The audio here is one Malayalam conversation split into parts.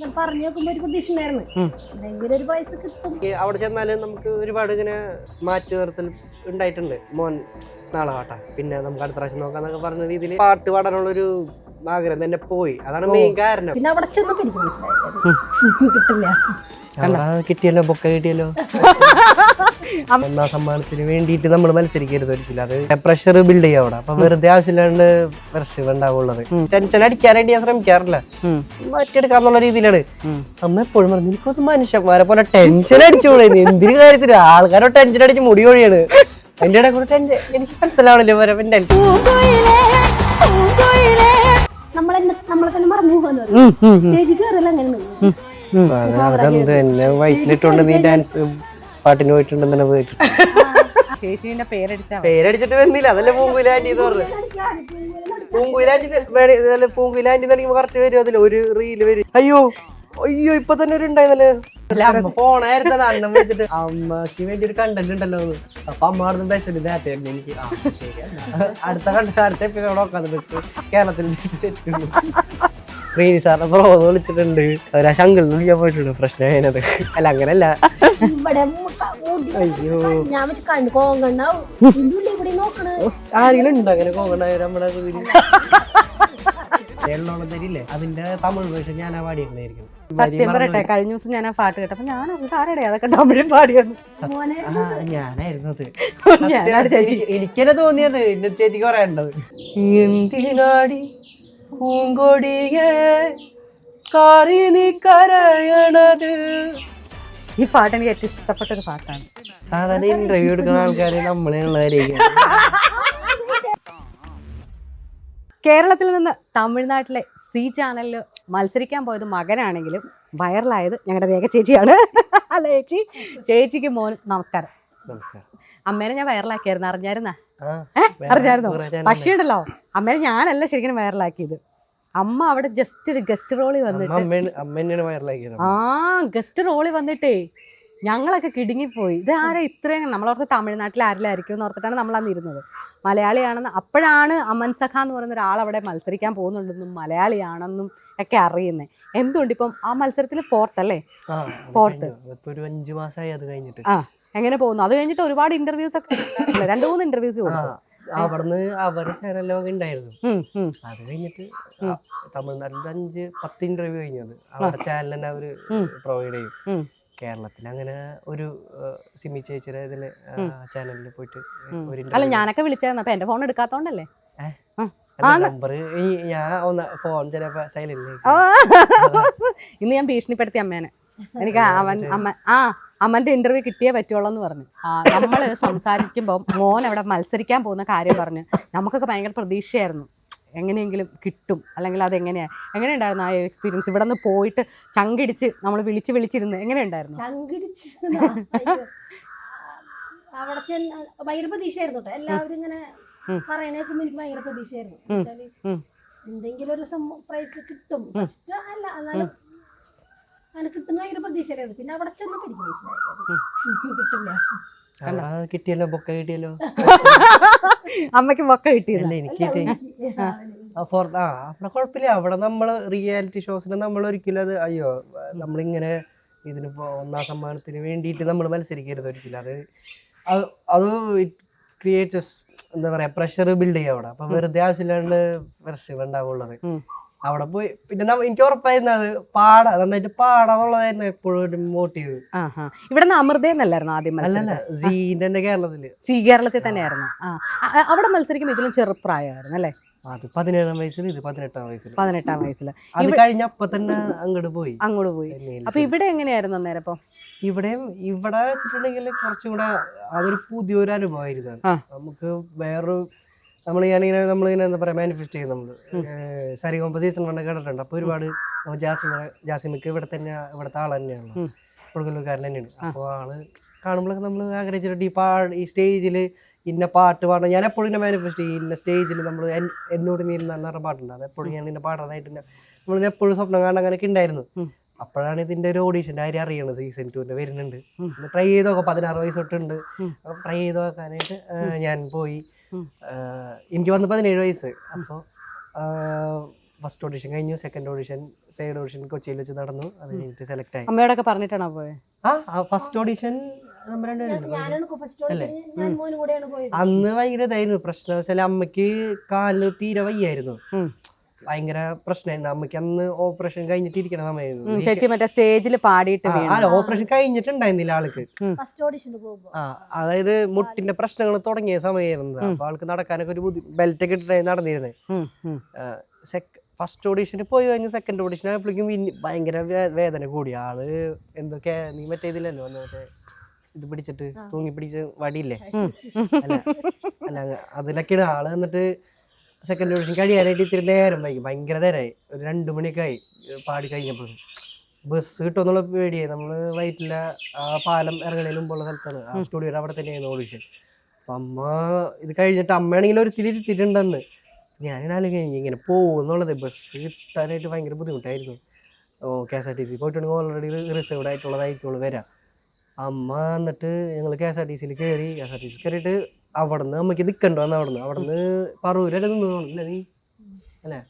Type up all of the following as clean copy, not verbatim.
പറഞ്ഞു നോക്കുമ്പോ ഒരു പ്രതീക്ഷ ഉണ്ടായിരുന്നു എന്തെങ്കിലും ഒരു പൈസ കിട്ടും. അവിടെ ചെന്നാലും നമുക്ക് ഒരുപാട് ഇങ്ങനെ മാറ്റി നിർത്തൽ ഉണ്ടായിട്ടുണ്ട്. മോൻ നാളെ പാട്ടാ, പിന്നെ നമുക്ക് അടുത്ത പ്രാവശ്യം നോക്കാന്നൊക്കെ പറഞ്ഞ രീതിയിൽ പാട്ട് പാടാനുള്ളൊരു ആഗ്രഹം തന്നെ പോയി. അതാണ് മെയിൻ കാരണം. പിന്നെ അവിടെ ചെന്നപ്പോ എനിക്ക് മനസ്സിലായി കിട്ടില്ല. കിട്ടിയല്ലോ, ബൊക്ക കിട്ടിയല്ലോ. ഒന്നാം സമ്മാനത്തിന് വേണ്ടിയിട്ട് നമ്മൾ മത്സരിക്കരുത് ഒരിക്കലും. അത് പ്രഷർ ബിൽഡ് ചെയ്യാം അവിടെ. അപ്പൊ വെറുതെ ആവശ്യമില്ലാണ്ട് പ്രഷർ ഉണ്ടാവുള്ളത്. ടെൻഷൻ അടിക്കാനായിട്ട് ഞാൻ ശ്രമിക്കാറില്ല, മാറ്റിയെടുക്കാന്നുള്ള രീതിയിലാണ്. അമ്മ എപ്പോഴും പറഞ്ഞു, എനിക്കൊന്ന് മനുഷ്യന്മാരെ പോലെ ടെൻഷൻ അടിച്ചു കൂടെ, എന്തിനു കാര്യത്തില് ആൾക്കാരോ ടെൻഷൻ അടിച്ച് മുടി കൊഴിയാണ്. അതിന്റെ ഇടയിൽ കൂടെ ടെൻഷൻ എനിക്ക് മനസ്സിലാവണില്ലേ വരവിന്റെ നമ്മളെ തന്നെ മറന്നു പോകുന്നു. സ്റ്റേജിൽ കയറില്ല അങ്ങനെ അതെന്ത് എന്നെ വയറ്റിലിട്ടുണ്ട് നീ ഡാൻസ് പാട്ടിന് പോയിട്ടുണ്ടെന്ന് പോയിട്ടുണ്ട്. ചേച്ചീന്റെ പേരടിച്ചിട്ട് വന്നില്ല. അതല്ലേ പൂങ്കുലാൻറ്റി എന്ന് പറഞ്ഞു. പൂങ്കുലാൻറ്റി കറക്റ്റ് വരും. അതില് ഒരു റീല് വരും. അയ്യോ അയ്യോ ഇപ്പൊ തന്നെ ഒരു ഉണ്ടായിരുന്നല്ലേ. അമ്മ പോണായിരുന്നു അന്നം വെച്ചിട്ട് അമ്മക്ക് വേണ്ടി ഒരു കണ്ടന്റ് ഉണ്ടല്ലോ. അപ്പൊ അമ്മ അവിടെ നിന്ന് ബസ്സിൽ നേരത്തെ എനിക്ക് അടുത്ത എപ്പിസോഡ് നോക്കാന്ന് ബസ് കേരളത്തിൽ ശ്രീനി സാറിനെ പ്രോന്ന് വിളിച്ചിട്ടുണ്ട്. അവരാ ശങ്കളിൽ വിളിക്കാൻ പോയിട്ടുണ്ട്. പ്രശ്നം അതിനത് അല്ല അങ്ങനല്ല. അയ്യോ ആരെങ്കിലും ഉണ്ടോ അങ്ങനെ കോങ്ങണ്ടായ നമ്മുടെ എള്ളോളം തരില്ലേ, അതിന്റെ തമിഴ് വേഷം ഞാനാ പാടിയിരുന്നായിരിക്കും. സത്യം പറയട്ടെ, കഴിഞ്ഞ ദിവസം ഞാൻ ആ പാട്ട് കേട്ടപ്പോ ഞാൻ ആരുടെ അതൊക്കെ തമിഴിൽ പാടിയെന്ന്. ഞാനായിരുന്നു അത്. എനിക്കെന്നെ തോന്നിയത് എന്റെ ചേച്ചിക്ക് പറയേണ്ടത്. എന്തിനാടി പൂങ്കൊടിയെ കാറിനി കരയണത്. ഈ പാട്ട് എനിക്ക് ഏറ്റവും ഇഷ്ടപ്പെട്ട ഒരു പാട്ടാണ്. സാധാരണ ഇന്റർവ്യൂ എടുക്കുന്ന ആൾക്കാര് നമ്മളെയുള്ളവരെയും. കേരളത്തിൽ നിന്ന് തമിഴ്നാട്ടിലെ സി ചാനലിൽ മത്സരിക്കാൻ പോയത് മകനാണെങ്കിലും വൈറലായത് ഞങ്ങളുടെ രേഖ ചേച്ചിയാണ്. അല്ല ചേച്ചി, ചേച്ചിക്ക് മോനും നമസ്കാരം. അമ്മേനെ ഞാൻ വൈറലാക്കിയായിരുന്നു, അറിഞ്ഞായിരുന്നോ? പക്ഷേ ഉണ്ടല്ലോ, അമ്മേനെ ഞാനല്ല ശരിക്കും വൈറലാക്കിയത്. അമ്മ അവിടെ ജസ്റ്റ് ഒരു ഗസ്റ്റ് റോളിൽ വന്നിട്ട് ഗസ്റ്റ് റോളിൽ വന്നിട്ടേ ഞങ്ങളൊക്കെ കിടുങ്ങിപ്പോയി. ഇത് ആരാ ഇത്രയും, നമ്മളോർത്ത് തമിഴ്നാട്ടിൽ ആരിലായിരിക്കും എന്ന് ഓർത്തിട്ടാണ് നമ്മൾ അന്ന് ഇരുന്നത്. മലയാളിയാണെന്ന് അപ്പോഴാണ് അമൻ സഖ എന്ന് പറയുന്ന ഒരാൾ അവിടെ മത്സരിക്കാൻ പോകുന്നുണ്ടെന്നും മലയാളിയാണെന്നും ഒക്കെ അറിയുന്നത്. എന്തുകൊണ്ട് ഇപ്പം ആ മത്സരത്തിൽ ഫോർത്ത് അല്ലേ, ഫോർത്ത് 5 മാസമായി അത് കഴിഞ്ഞിട്ട്. എങ്ങനെ പോകുന്നു? അത് കഴിഞ്ഞിട്ട് ഒരുപാട് ഇന്റർവ്യൂസ് ഒക്കെ 2-3 ഇന്റർവ്യൂസ് കൊടുത്തു. അവിടുന്ന് അവരുടെ ചാനലൊക്കെ ഉണ്ടായിരുന്നു. അത് കഴിഞ്ഞിട്ട് തമിഴ്നാട്ടിൽ 5-10 ഇന്റർവ്യൂ കഴിഞ്ഞത് അവരുടെ ചാനൽ തന്നെ അവര് പ്രൊവൈഡ് ചെയ്യും. കേരളത്തിൽ അങ്ങനെ ഒരു സിമി ചേച്ചിയുടെ ഇതില് ചാനലിൽ പോയിട്ട് അല്ല ഞാനൊക്കെ വിളിച്ചായിരുന്നു. അപ്പൊ എന്റെ ഫോൺ എടുക്കാത്തോണ്ടല്ലേ നമ്പർ ഞാൻ ഫോൺ ചിലപ്പോ സൈലന്റ്. ഇന്ന് ഞാൻ ഭീഷണിപ്പെടുത്തി അമ്മേനെ. എനിക്ക് അമ്മന്റെ ഇന്റർവ്യൂ കിട്ടിയേ പറ്റുള്ളൂ എന്ന് പറഞ്ഞു. നമ്മൾ സംസാരിക്കുമ്പോൾ മോൻ അവിടെ മത്സരിക്കാൻ പോകുന്ന കാര്യം പറഞ്ഞു. നമുക്കൊക്കെ ഭയങ്കര പ്രതീക്ഷയായിരുന്നു, എങ്ങനെയെങ്കിലും കിട്ടും, അല്ലെങ്കിൽ എങ്ങനെയുണ്ടായിരുന്നു ആ എക്സ്പീരിയൻസ്? ഇവിടെ നിന്ന് പോയിട്ട് ചങ്കിടിച്ച് നമ്മൾ വിളിച്ചിരുന്ന് എങ്ങനെയുണ്ടായിരുന്നു? ചങ്കിടിച്ച് അവിടെ ചെന്ന് ഭയങ്കര പ്രതീക്ഷയായിരുന്നു കേട്ടോ. എല്ലാവരും ഇങ്ങനെ പറയണേക്കുമ്പോ എനിക്ക് ഭയങ്കര പ്രതീക്ഷയായിരുന്നു. എന്തെങ്കിലും ഒരു പ്രൈസ് കിട്ടും, ഫസ്റ്റ് അല്ല എന്നാലും അങ്ങനെ കിട്ടുന്ന ഭയങ്കര പ്രതീക്ഷയായിരുന്നു. പിന്നെ അവിടെ ചെന്നപ്പോ എനിക്ക് മനസ്സിലായി കിട്ടില്ല. കിട്ടിയല്ലോ, ബൊക്ക കിട്ടിയല്ലോ. അമ്മക്ക് ബൊക്ക കിട്ടിയല്ലോ. എനിക്ക് അവിടെ കുഴപ്പമില്ല. അവിടെ നമ്മള് റിയാലിറ്റി ഷോസിന് നമ്മൾ ഒരിക്കലും അത് അയ്യോ നമ്മളിങ്ങനെ ഇതിനിപ്പോ ഒന്നാം സമ്മാനത്തിന് വേണ്ടിയിട്ട് നമ്മൾ മത്സരിക്കരുത് ഒരിക്കലും. അത് ക്രിയേറ്റ്സ് എന്താ പറയാ, പ്രഷർ ബിൽഡ് ചെയ്യാം അവിടെ. അപ്പൊ വെറുതെ ആവശ്യമില്ലാണ്ട് പ്രഷർ ഉണ്ടാവുള്ളത്. അവിടെ പോയി പിന്നെ എനിക്ക് ഉറപ്പായിരുന്നു അത് നന്നായിട്ട് പാടാന്നുള്ളതായിരുന്നു എപ്പോഴും ഒരു മോട്ടീവ്. ഇവിടെ അമൃതയെന്നല്ലായിരുന്നു ആദ്യം? അല്ലല്ല, സീന്റെ കേരളത്തിൽ തന്നെയായിരുന്നു. അവിടെ മത്സരിക്കുമ്പോൾ ഇതിലും ചെറുപ്രായമായിരുന്നു അല്ലേ? അത് 17-ാം വയസ്സിൽ, ഇത് 18-ാം വയസ്സിൽ. 18-ാം വയസ്സിൽ അത് കഴിഞ്ഞ അപ്പൊ തന്നെ അങ്ങോട്ട് പോയി. അപ്പൊ ഇവിടെ എങ്ങനെയായിരുന്നു അന്നേരം? അപ്പൊ ഇവിടെ വെച്ചിട്ടുണ്ടെങ്കിൽ കുറച്ചും കൂടെ അതൊരു പുതിയൊരു അനുഭവമായിരുന്നു നമുക്ക്. വേറൊരു നമ്മളിങ്ങനെ എന്താ പറയാ മാനിഫെസ്റ്റ് ചെയ്യും നമ്മള്. സരിഗമ സീസൺ 1 കേട്ടിട്ടുണ്ട്. അപ്പൊ ഒരുപാട് ജാസിമിക്ക് ഇവിടുത്തെ ആൾ തന്നെയാണ്, കൊടുങ്ങല്ലൂർക്കാരൻ തന്നെയാണ്. അപ്പൊ ആള് കാണുമ്പോഴൊക്കെ നമ്മൾ ആഗ്രഹിച്ചിട്ടുണ്ട് ഈ സ്റ്റേജിൽ ഇന്ന പാട്ട് പാടണം. ഞാൻ എപ്പോഴും ഇന്നെ മാനിഫെസ്റ്റ് ചെയ്യും, ഇന്ന സ്റ്റേജിൽ നമ്മൾ എന്നോട് നീരുന്ന പറഞ്ഞ പാട്ടുണ്ട്. അത് എപ്പോഴും ഞാൻ ഇന്നെ പാടുന്നതായിട്ട് നമ്മൾ എപ്പോഴും സ്വപ്നം കാണാൻ അങ്ങനെയൊക്കെ ഉണ്ടായിരുന്നു. അപ്പോഴാണ് ഇതിന്റെ ഒരു ഓഡീഷന്റെ കാര്യം അറിയണത്. സീസൺ 2 വരുന്നുണ്ട്, ട്രൈ ചെയ്ത് നോക്കാം. 16 വയസ്സ് തൊട്ടുണ്ട് ട്രൈ ചെയ്ത് നോക്കാനായിട്ട് ഞാൻ പോയി. എനിക്ക് വന്ന് 17 വയസ്സ്. അപ്പോൾ ഫസ്റ്റ് ഓഡിഷൻ കഴിഞ്ഞു, സെക്കൻഡ് ഓഡിഷൻ സൈഡ് ഓഡിഷൻ കൊച്ചിയിൽ വെച്ച് നടന്നു. അത് കഴിഞ്ഞിട്ട് സെലക്ട് ആയി. അമ്മയോടൊക്കെ പറഞ്ഞിട്ടാണോ പോയത്? ഫസ്റ്റ് ഓഡിഷൻ നമ്മൾ ഞാനാണ് ഫസ്റ്റ് ഓഡിഷൻ, ഞാൻ മോനും കൂടെയാണ് പോയത്. അന്ന് ഭയങ്കര ഇതായിരുന്നു. പ്രശ്നം വെച്ചാൽ അമ്മയ്ക്ക് കാലിന് തീരെ വയ്യായിരുന്നു, ഭയങ്കര പ്രശ്നമായിരുന്നു അമ്മയ്ക്ക്. അന്ന് ഓപ്പറേഷൻ കഴിഞ്ഞിട്ട് ഇരിക്കണ സമയമായിരുന്നു. ചേച്ചി മറ്റേ സ്റ്റേജിൽ പാടിയിട്ട് ഓപ്പറേഷൻ കഴിഞ്ഞിട്ടുണ്ടായിരുന്നില്ല ആൾക്ക്. ഫസ്റ്റ് ഓഡിഷന് പോകുമ്പോ അതായത് മുട്ടിന്റെ പ്രശ്നങ്ങൾ തുടങ്ങിയ സമയമായിരുന്നു. അപ്പൊ ആൾക്ക് നടക്കാനൊക്കെ ഒരു ബെൽറ്റ് ഒക്കെ ഇട്ടിട്ടായിരുന്നു നടന്നിരുന്നത്. ഫസ്റ്റ് ഓഡീഷന് പോയി കഴിഞ്ഞ് സെക്കൻഡ് ഓഡീഷൻ ആയപ്പോഴേക്കും ഭയങ്കര വേദന കൂടി. ആള് എന്തൊക്കെ നീ മറ്റേ ഇതില്ലല്ലോ മറ്റേ ഇത് പിടിച്ചിട്ട് തൂങ്ങി പിടിച്ച് വടിയില്ലേ, അല്ല അതിലൊക്കെയാണ് ആള്. എന്നിട്ട് സെക്കൻഡ് ഓഡിഷൻ കഴിയാനായിട്ട് ഇത്തിരി നേരം വൈകി, ഭയങ്കര നേരമായി. ഒരു 2 മണിയൊക്കെ ആയി പാടി കഴിഞ്ഞപ്പോൾ. ബസ് കിട്ടുമെന്നുള്ള പേടിയായി. നമ്മള് വൈറ്റില പാലം ഇറങ്ങണതിന് മുമ്പുള്ള സ്ഥലത്താണ്, ആ സ്റ്റുഡിയോയുടെ അവിടെ തന്നെയായിരുന്നു ഓഡിഷൻ. അപ്പം അമ്മ ഇത് കഴിഞ്ഞിട്ട് അമ്മയാണെങ്കിൽ ഒരു തിരി ഇരുത്തിട്ടുണ്ടെന്ന് ഞാനിങ്ങനെ ഇങ്ങനെ പോകുന്നുള്ളത്. ബസ് കിട്ടാനായിട്ട് ഭയങ്കര ബുദ്ധിമുട്ടായിരുന്നു. KSRTC പോയിട്ടുണ്ടെങ്കിൽ ഓൾറെഡി റിസർവ്ഡ് ആയിട്ടുള്ളതായിരിക്കുള്ളൂ വരാം. അമ്മ എന്നിട്ട് ഞങ്ങൾ KSRTC കയറി. KSRTC കയറിയിട്ട് അവിടെ നിന്ന് അമ്മയ്ക്ക് നിൽക്കണ്ടോ എന്ന് അവിടെ നിന്ന് പറവൂര് വരെ നിന്നു തോന്നില്ല നീ അല്ലേ?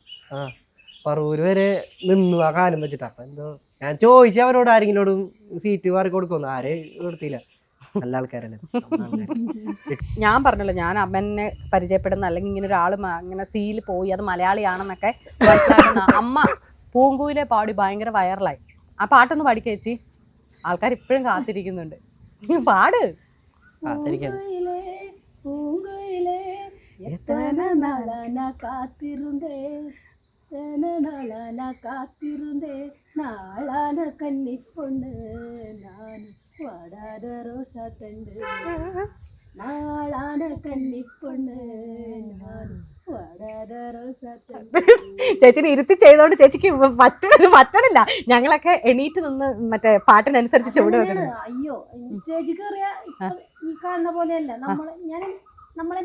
പറവൂര് വരെ നിന്നു ആ കാലം വെച്ചിട്ട്. അപ്പം എന്തോ ഞാൻ ചോദിച്ചു അവരോട് ആരെങ്കിലോടും സീറ്റ് മാറി കൊടുക്കുമെന്ന്, ആരെ കൊടുത്തില്ല. നല്ല ആൾക്കാരല്ലേ. ഞാൻ പറഞ്ഞല്ലോ, ഞാൻ അമ്മനെ പരിചയപ്പെടുന്ന അല്ലെങ്കിൽ ഇങ്ങനെ ഒരാൾ അങ്ങനെ സീൽ പോയി അത് മലയാളിയാണെന്നൊക്കെ മനസ്സിലാക്കുന്ന അമ്മ പൂങ്കുയിലെ പാടി ഭയങ്കര വൈറലായി. ആ പാട്ടൊന്ന് പാടിക്ക ചേച്ചി, ആൾക്കാർ ഇപ്പോഴും കാത്തിരിക്കുന്നുണ്ട്. പാട്. பூங்குயிலே எத்தனை நாளா நான் காத்திருந்தேன், எத்தனை நாளா நான் காத்திருந்தேன், நாளான கன்னி பொண்ணு நான் வாடாத ரோசா தண்டு, നാളാണ് കന്നിപ്പൊണ്ണ് ഞാൻ വാടാത റോസാ തണ്ട്. ചേച്ചിനെ ഇരുത്തി ചെയ്തോണ്ട് ചേച്ചിക്ക് പറ്റണില്ല. ഞങ്ങളൊക്കെ എണീറ്റ് നിന്ന് മറ്റേ പാട്ടിനനുസരിച്ച് ചുവട് വെക്കുന്നത്. അയ്യോ, സ്റ്റേജിൽ കയറിയ ഈ കാണുന്ന പോലെയല്ല. നമ്മളെ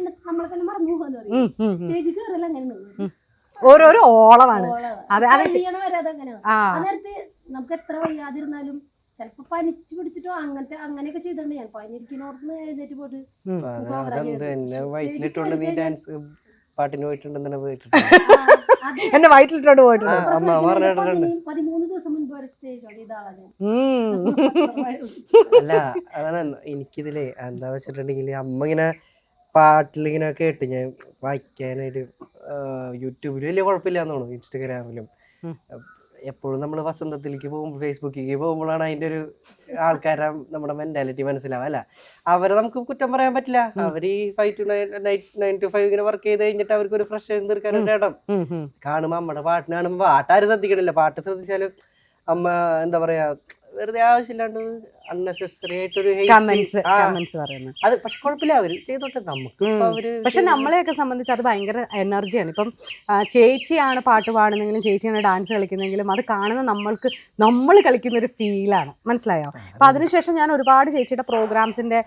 തന്നെ മറന്നു പോകാന്ന് പറയും. സ്റ്റേജിൽ കയറിയല്ല അങ്ങനെ ഓരോരോ ഓളമാണ്. ചെയ്യണ വരെ അതങ്ങനെയാണ്. അന്നേരത്ത് നമുക്ക് എത്ര വയ്യാതിരുന്നാലും ചിലപ്പോ പനിച്ചു പിടിച്ചിട്ടോ അങ്ങനെയൊക്കെ ചെയ്തിട്ടുണ്ട്. ഞാൻ പനിരിക്കുന്നോർന്ന് എഴുന്നേറ്റ് പോയിട്ട് പാട്ടിന് പോയിട്ടുണ്ടെന്ന് എന്റെ വയറ്റിലിട്ടോണ്ട് പോയിട്ടുണ്ട്. 13 ദിവസം മുൻപ് വരെ സ്റ്റേജ് ഇതാണ്. അല്ല അതാണ് എനിക്കിതില് എന്താന്ന് വെച്ചിട്ടുണ്ടെങ്കിൽ അമ്മ ഇങ്ങനെ പാട്ടിലിങ്ങനെ കേട്ട് ഞാൻ വായിക്കാനായിട്ട് യൂട്യൂബിൽ വലിയ കുഴപ്പമില്ലാന്ന് തോന്നുന്നു. ഇൻസ്റ്റഗ്രാമിലും എപ്പോഴും നമ്മൾ വസന്തത്തിലേക്ക് പോകുമ്പോൾ ഫേസ്ബുക്കിലേക്ക് പോകുമ്പോഴാണ് അതിൻ്റെ ഒരു ആൾക്കാരെ നമ്മുടെ മെന്റാലിറ്റി മനസ്സിലാവും. അല്ല അവരെ നമുക്ക് കുറ്റം പറയാൻ പറ്റില്ല. അവർ ഈ 5 to 9 to 5 ഇങ്ങനെ വർക്ക് ചെയ്ത് കഴിഞ്ഞിട്ട് അവർക്ക് ഒരു ഫ്രഷ് തീർക്കാനൊരു ഇടം കാണുമ്പോൾ അമ്മയുടെ പാട്ടിന് കാണുമ്പോൾ പാട്ടാരും ശ്രദ്ധിക്കണില്ല. പാട്ട് ശ്രദ്ധിച്ചാലും അമ്മ എന്താ പറയാ വെറുതെ ആവശ്യമില്ലാണ്ട് അൺനെസസറി ആയിട്ടൊരു അത്. പക്ഷെ കുഴപ്പമില്ല, അവര് ചെയ്തോട്ടെ. നമുക്ക് പക്ഷെ നമ്മളെയൊക്കെ സംബന്ധിച്ച് അത് ഭയങ്കര എനർജിയാണ്. ഇപ്പം ചേച്ചിയാണ് പാട്ട് പാടുന്നെങ്കിലും ചേച്ചിയാണ് ഡാൻസ് കളിക്കുന്നെങ്കിലും അത് കാണുന്ന നമ്മൾ കളിക്കുന്ന ഒരു ഫീലാണ്. മനസ്സിലായോ? അപ്പം അതിനുശേഷം ഞാൻ ഒരുപാട് ചേച്ചിയുടെ പ്രോഗ്രാംസിന്റെ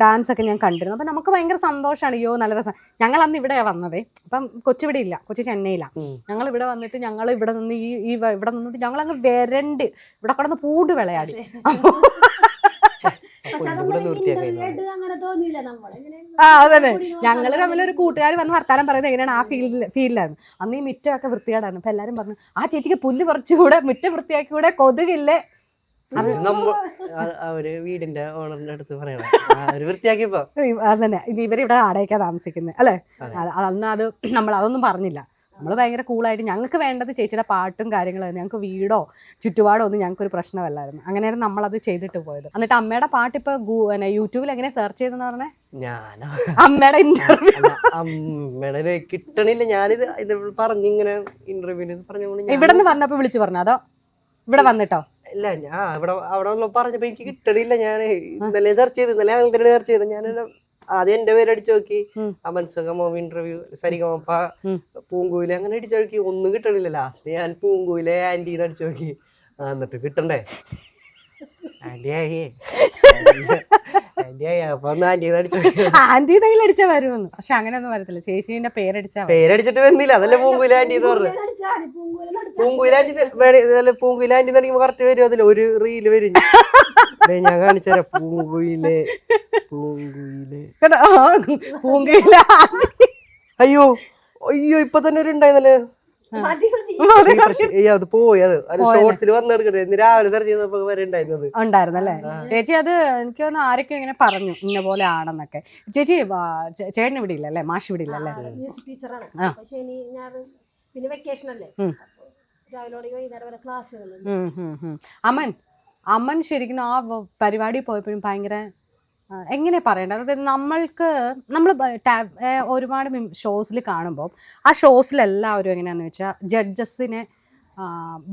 ഡാൻസ് ഒക്കെ ഞാൻ കണ്ടിരുന്നു. അപ്പം നമുക്ക് ഭയങ്കര സന്തോഷമാണ്. അയ്യോ നല്ല രസം. ഞങ്ങൾ അന്ന് ഇവിടെയാണ് വന്നതേ. അപ്പം കൊച്ചിവിടെ ഇല്ല, കൊച്ചി ചെന്നൈയിലാണ്. ഞങ്ങൾ ഇവിടെ വന്നിട്ട് ഞങ്ങൾ ഇവിടെ നിന്ന് ഇവിടെ നിന്നിട്ട് ഞങ്ങളങ്ങ് വരണ്ട് ഇവിടെ കിടന്ന് പൂട് വിളയാടി. അതന്നെ, ഞങ്ങള് തമ്മിലൊരു കൂട്ടുകാർ വന്ന് വർത്താനം പറയുന്നത് എങ്ങനെയാണ് ആ ഫീൽഡിലായിരുന്നു. അന്ന് ഈ മുറ്റമൊക്കെ വൃത്തികേടായിരുന്നു. അപ്പൊ എല്ലാരും പറഞ്ഞു ആ ചേച്ചിക്ക് പുല്ല് പറിച്ചുകൂടെ, മുറ്റം വൃത്തിയാക്കിക്കൂടെ, കൊതുകില്ലേ. അവര് വീടിന്റെ ഓണറിന്റെ അടുത്ത് പറയണം വൃത്തിയാക്കിയപ്പോ. അതന്നെ, ഇവരിവിടെ ആടയൊക്കെ താമസിക്കുന്നത് അല്ലെ. അന്ന് അത് നമ്മൾ അതൊന്നും പറഞ്ഞില്ല. നമ്മൾ ഭയങ്കര കൂളായിട്ട് ഞങ്ങൾക്ക് വേണ്ടത് ചേച്ചിയുടെ പാട്ടും കാര്യങ്ങളും. ഞങ്ങൾക്ക് വീടോ ചുറ്റുപാടോ ഒന്നും ഞങ്ങൾക്കൊരു പ്രശ്നമല്ലായിരുന്നു. അങ്ങനെയാണ് നമ്മളത് ചെയ്തിട്ട് പോയത്. എന്നിട്ട് അമ്മയുടെ പാട്ട് ഇപ്പൊ യൂട്യൂബിൽ എങ്ങനെ സെർച്ച് ചെയ്തെന്ന് പറഞ്ഞേ? അമ്മയുടെ അമ്മയുടെ കിട്ടണില്ല. ഞാനിത് പറഞ്ഞിങ്ങനെ ഇന്റർവ്യൂവിന് പറഞ്ഞു ഇവിടെ നിന്ന് വന്നപ്പോ വിളിച്ചു പറഞ്ഞു അതോ ഇവിടെ വന്നിട്ടോ? ഇല്ല, ഞാൻ അവിടെ പറഞ്ഞപ്പോ എനിക്ക് കിട്ടണില്ല. ഞാൻ ഇന്നലെ സെർച്ച് ചെയ്ത്, ഇന്നലെ അങ്ങനെ സെർച്ച് ചെയ്ത് ഞാൻ ആദ്യം എന്റെ പേര് അടിച്ചു നോക്കി. അമൻസഗമോ ഇന്റർവ്യൂ സരിഗമപ്പ പൂങ്കുയിലെ അങ്ങനെ അടിച്ചു നോക്കി, ഒന്നും കിട്ടണില്ല. ലാസ്റ്റ് ഞാൻ പൂങ്കുയിലെ ആന്റീന്ന് അടിച്ചു നോക്കി. എന്നിട്ട് കിട്ടണ്ടേ ആന്റിയായി അപ്പൊ ഒന്ന് ആന്റീന്ന് അടിച്ചു നോക്കി. ആന്റി തൈൽ അടിച്ചാ വരുമെന്ന്. പക്ഷെ അങ്ങനെയൊന്നും വരത്തില്ല. ചേച്ചീന്റെ പേരടിച്ചിട്ട് വന്നില്ല. അതല്ലേ പൂങ്കുയിലെ ആന്റി എന്ന് പറഞ്ഞു. പൂങ്കുയിലെ ആന്റി എന്ന് കറക്റ്റ് വരും. അതിൽ ഒരു റീല് വരും. ഞാൻ കാണിച്ചുതരാം. പൂങ്കുയിലെ പൂങ്കുയിലെ അയ്യോ ഇപ്പൊ തന്നെ ഒരു ഉണ്ടായിരുന്നല്ലേ മതി മതി അത് പോയി അത് ഷോർട്സിൽ വന്നെടുക്കട്ടെ ഇന്ന് രാവിലെ സെർച്ച് ചെയ്തപ്പോ വരെ ഉണ്ടായിരുന്നത് ഉണ്ടായിരുന്നല്ലേ ചേച്ചി? അത് എനിക്ക് തോന്നുന്നു ആരൊക്കെ ഇങ്ങനെ പറഞ്ഞു ഇന്ന പോലെ ആണെന്നൊക്കെ. ചേച്ചി ചേട്ടൻ ഇവിടെ ഇല്ലല്ലേ? മാഷ് ഇവിടെ ഇല്ലല്ലേ? മ്യൂസിക് ടീച്ചറാണ്. ശനി ഞായർ പിന്നെ വെക്കേഷൻ അല്ലേ, രാവിലെ വൈകുന്നേരം വരെ ക്ലാസ്സുകളുണ്ട്. അമ്മൻ ശരിക്കും ആ പരിപാടി പോയപ്പോഴും ഭയങ്കര എങ്ങനെ പറയണ്ടത്, അതായത് നമ്മൾ ഒരുപാട് ഷോസിൽ കാണുമ്പോൾ ആ ഷോസിലെല്ലാവരും എങ്ങനെയാണെന്ന് വെച്ചാൽ ജഡ്ജസിനെ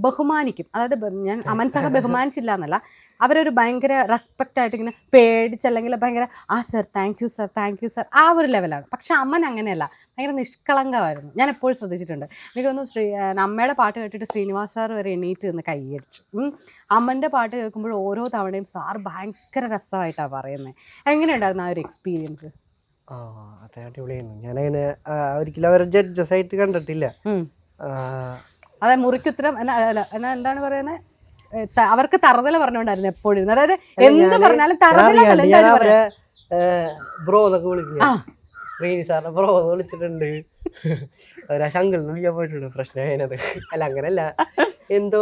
ബഹുമാനിക്കും. അതായത് ഞാൻ അമൻ സഹ ബഹുമാനിച്ചില്ല എന്നല്ല, അവരൊരു ഭയങ്കര റെസ്പെക്റ്റ് ആയിട്ട് ഇങ്ങനെ പേടിച്ചല്ലെങ്കിൽ ഭയങ്കര സർ താങ്ക് യു സർ ആ ഒരു ലെവലാണ്. പക്ഷെ അമ്മൻ അങ്ങനെയല്ല, ഭയങ്കര നിഷ്കളങ്കമായിരുന്നു. ഞാൻ എപ്പോഴും ശ്രദ്ധിച്ചിട്ടുണ്ട്. എനിക്ക് തോന്നുന്നു അമ്മയുടെ പാട്ട് കേട്ടിട്ട് ശ്രീനിവാസ് സാർ വരെ എണീറ്റ് നിന്ന് കൈയടിച്ചു. അമ്മൻ്റെ പാട്ട് കേൾക്കുമ്പോൾ ഓരോ തവണയും സാർ ഭയങ്കര രസമായിട്ടാണ് പറയുന്നത്. എങ്ങനെയുണ്ടായിരുന്നു ആ ഒരു എക്സ്പീരിയൻസ്? അതെ, അടിപൊളിയായിരുന്നു. ഞാനങ്ങനെ ഒരിക്കലും അവരെ ജഡ്ജസ് ആയിട്ട് കണ്ടിട്ടില്ല. അതെ, മുറിക്കുത്തരം എന്താണ് പറയുന്നത്, അവർക്ക് തറുതല പറഞ്ഞുകൊണ്ടായിരുന്നു എപ്പോഴും. അതായത് എന്ത് പറഞ്ഞാലും അവരെ ബ്രോ എന്നൊക്കെ വിളിക്കില്ല, ശ്രീനി സാറിനെ ബ്രോ എന്ന് വിളിച്ചിട്ടുണ്ട്, അവരാ ശങ്കിൾ എന്ന് വിളിക്കാൻ പോയിട്ടുണ്ട്. പ്രശ്നം അതിനത് അല്ല, അങ്ങനല്ല, എന്തോ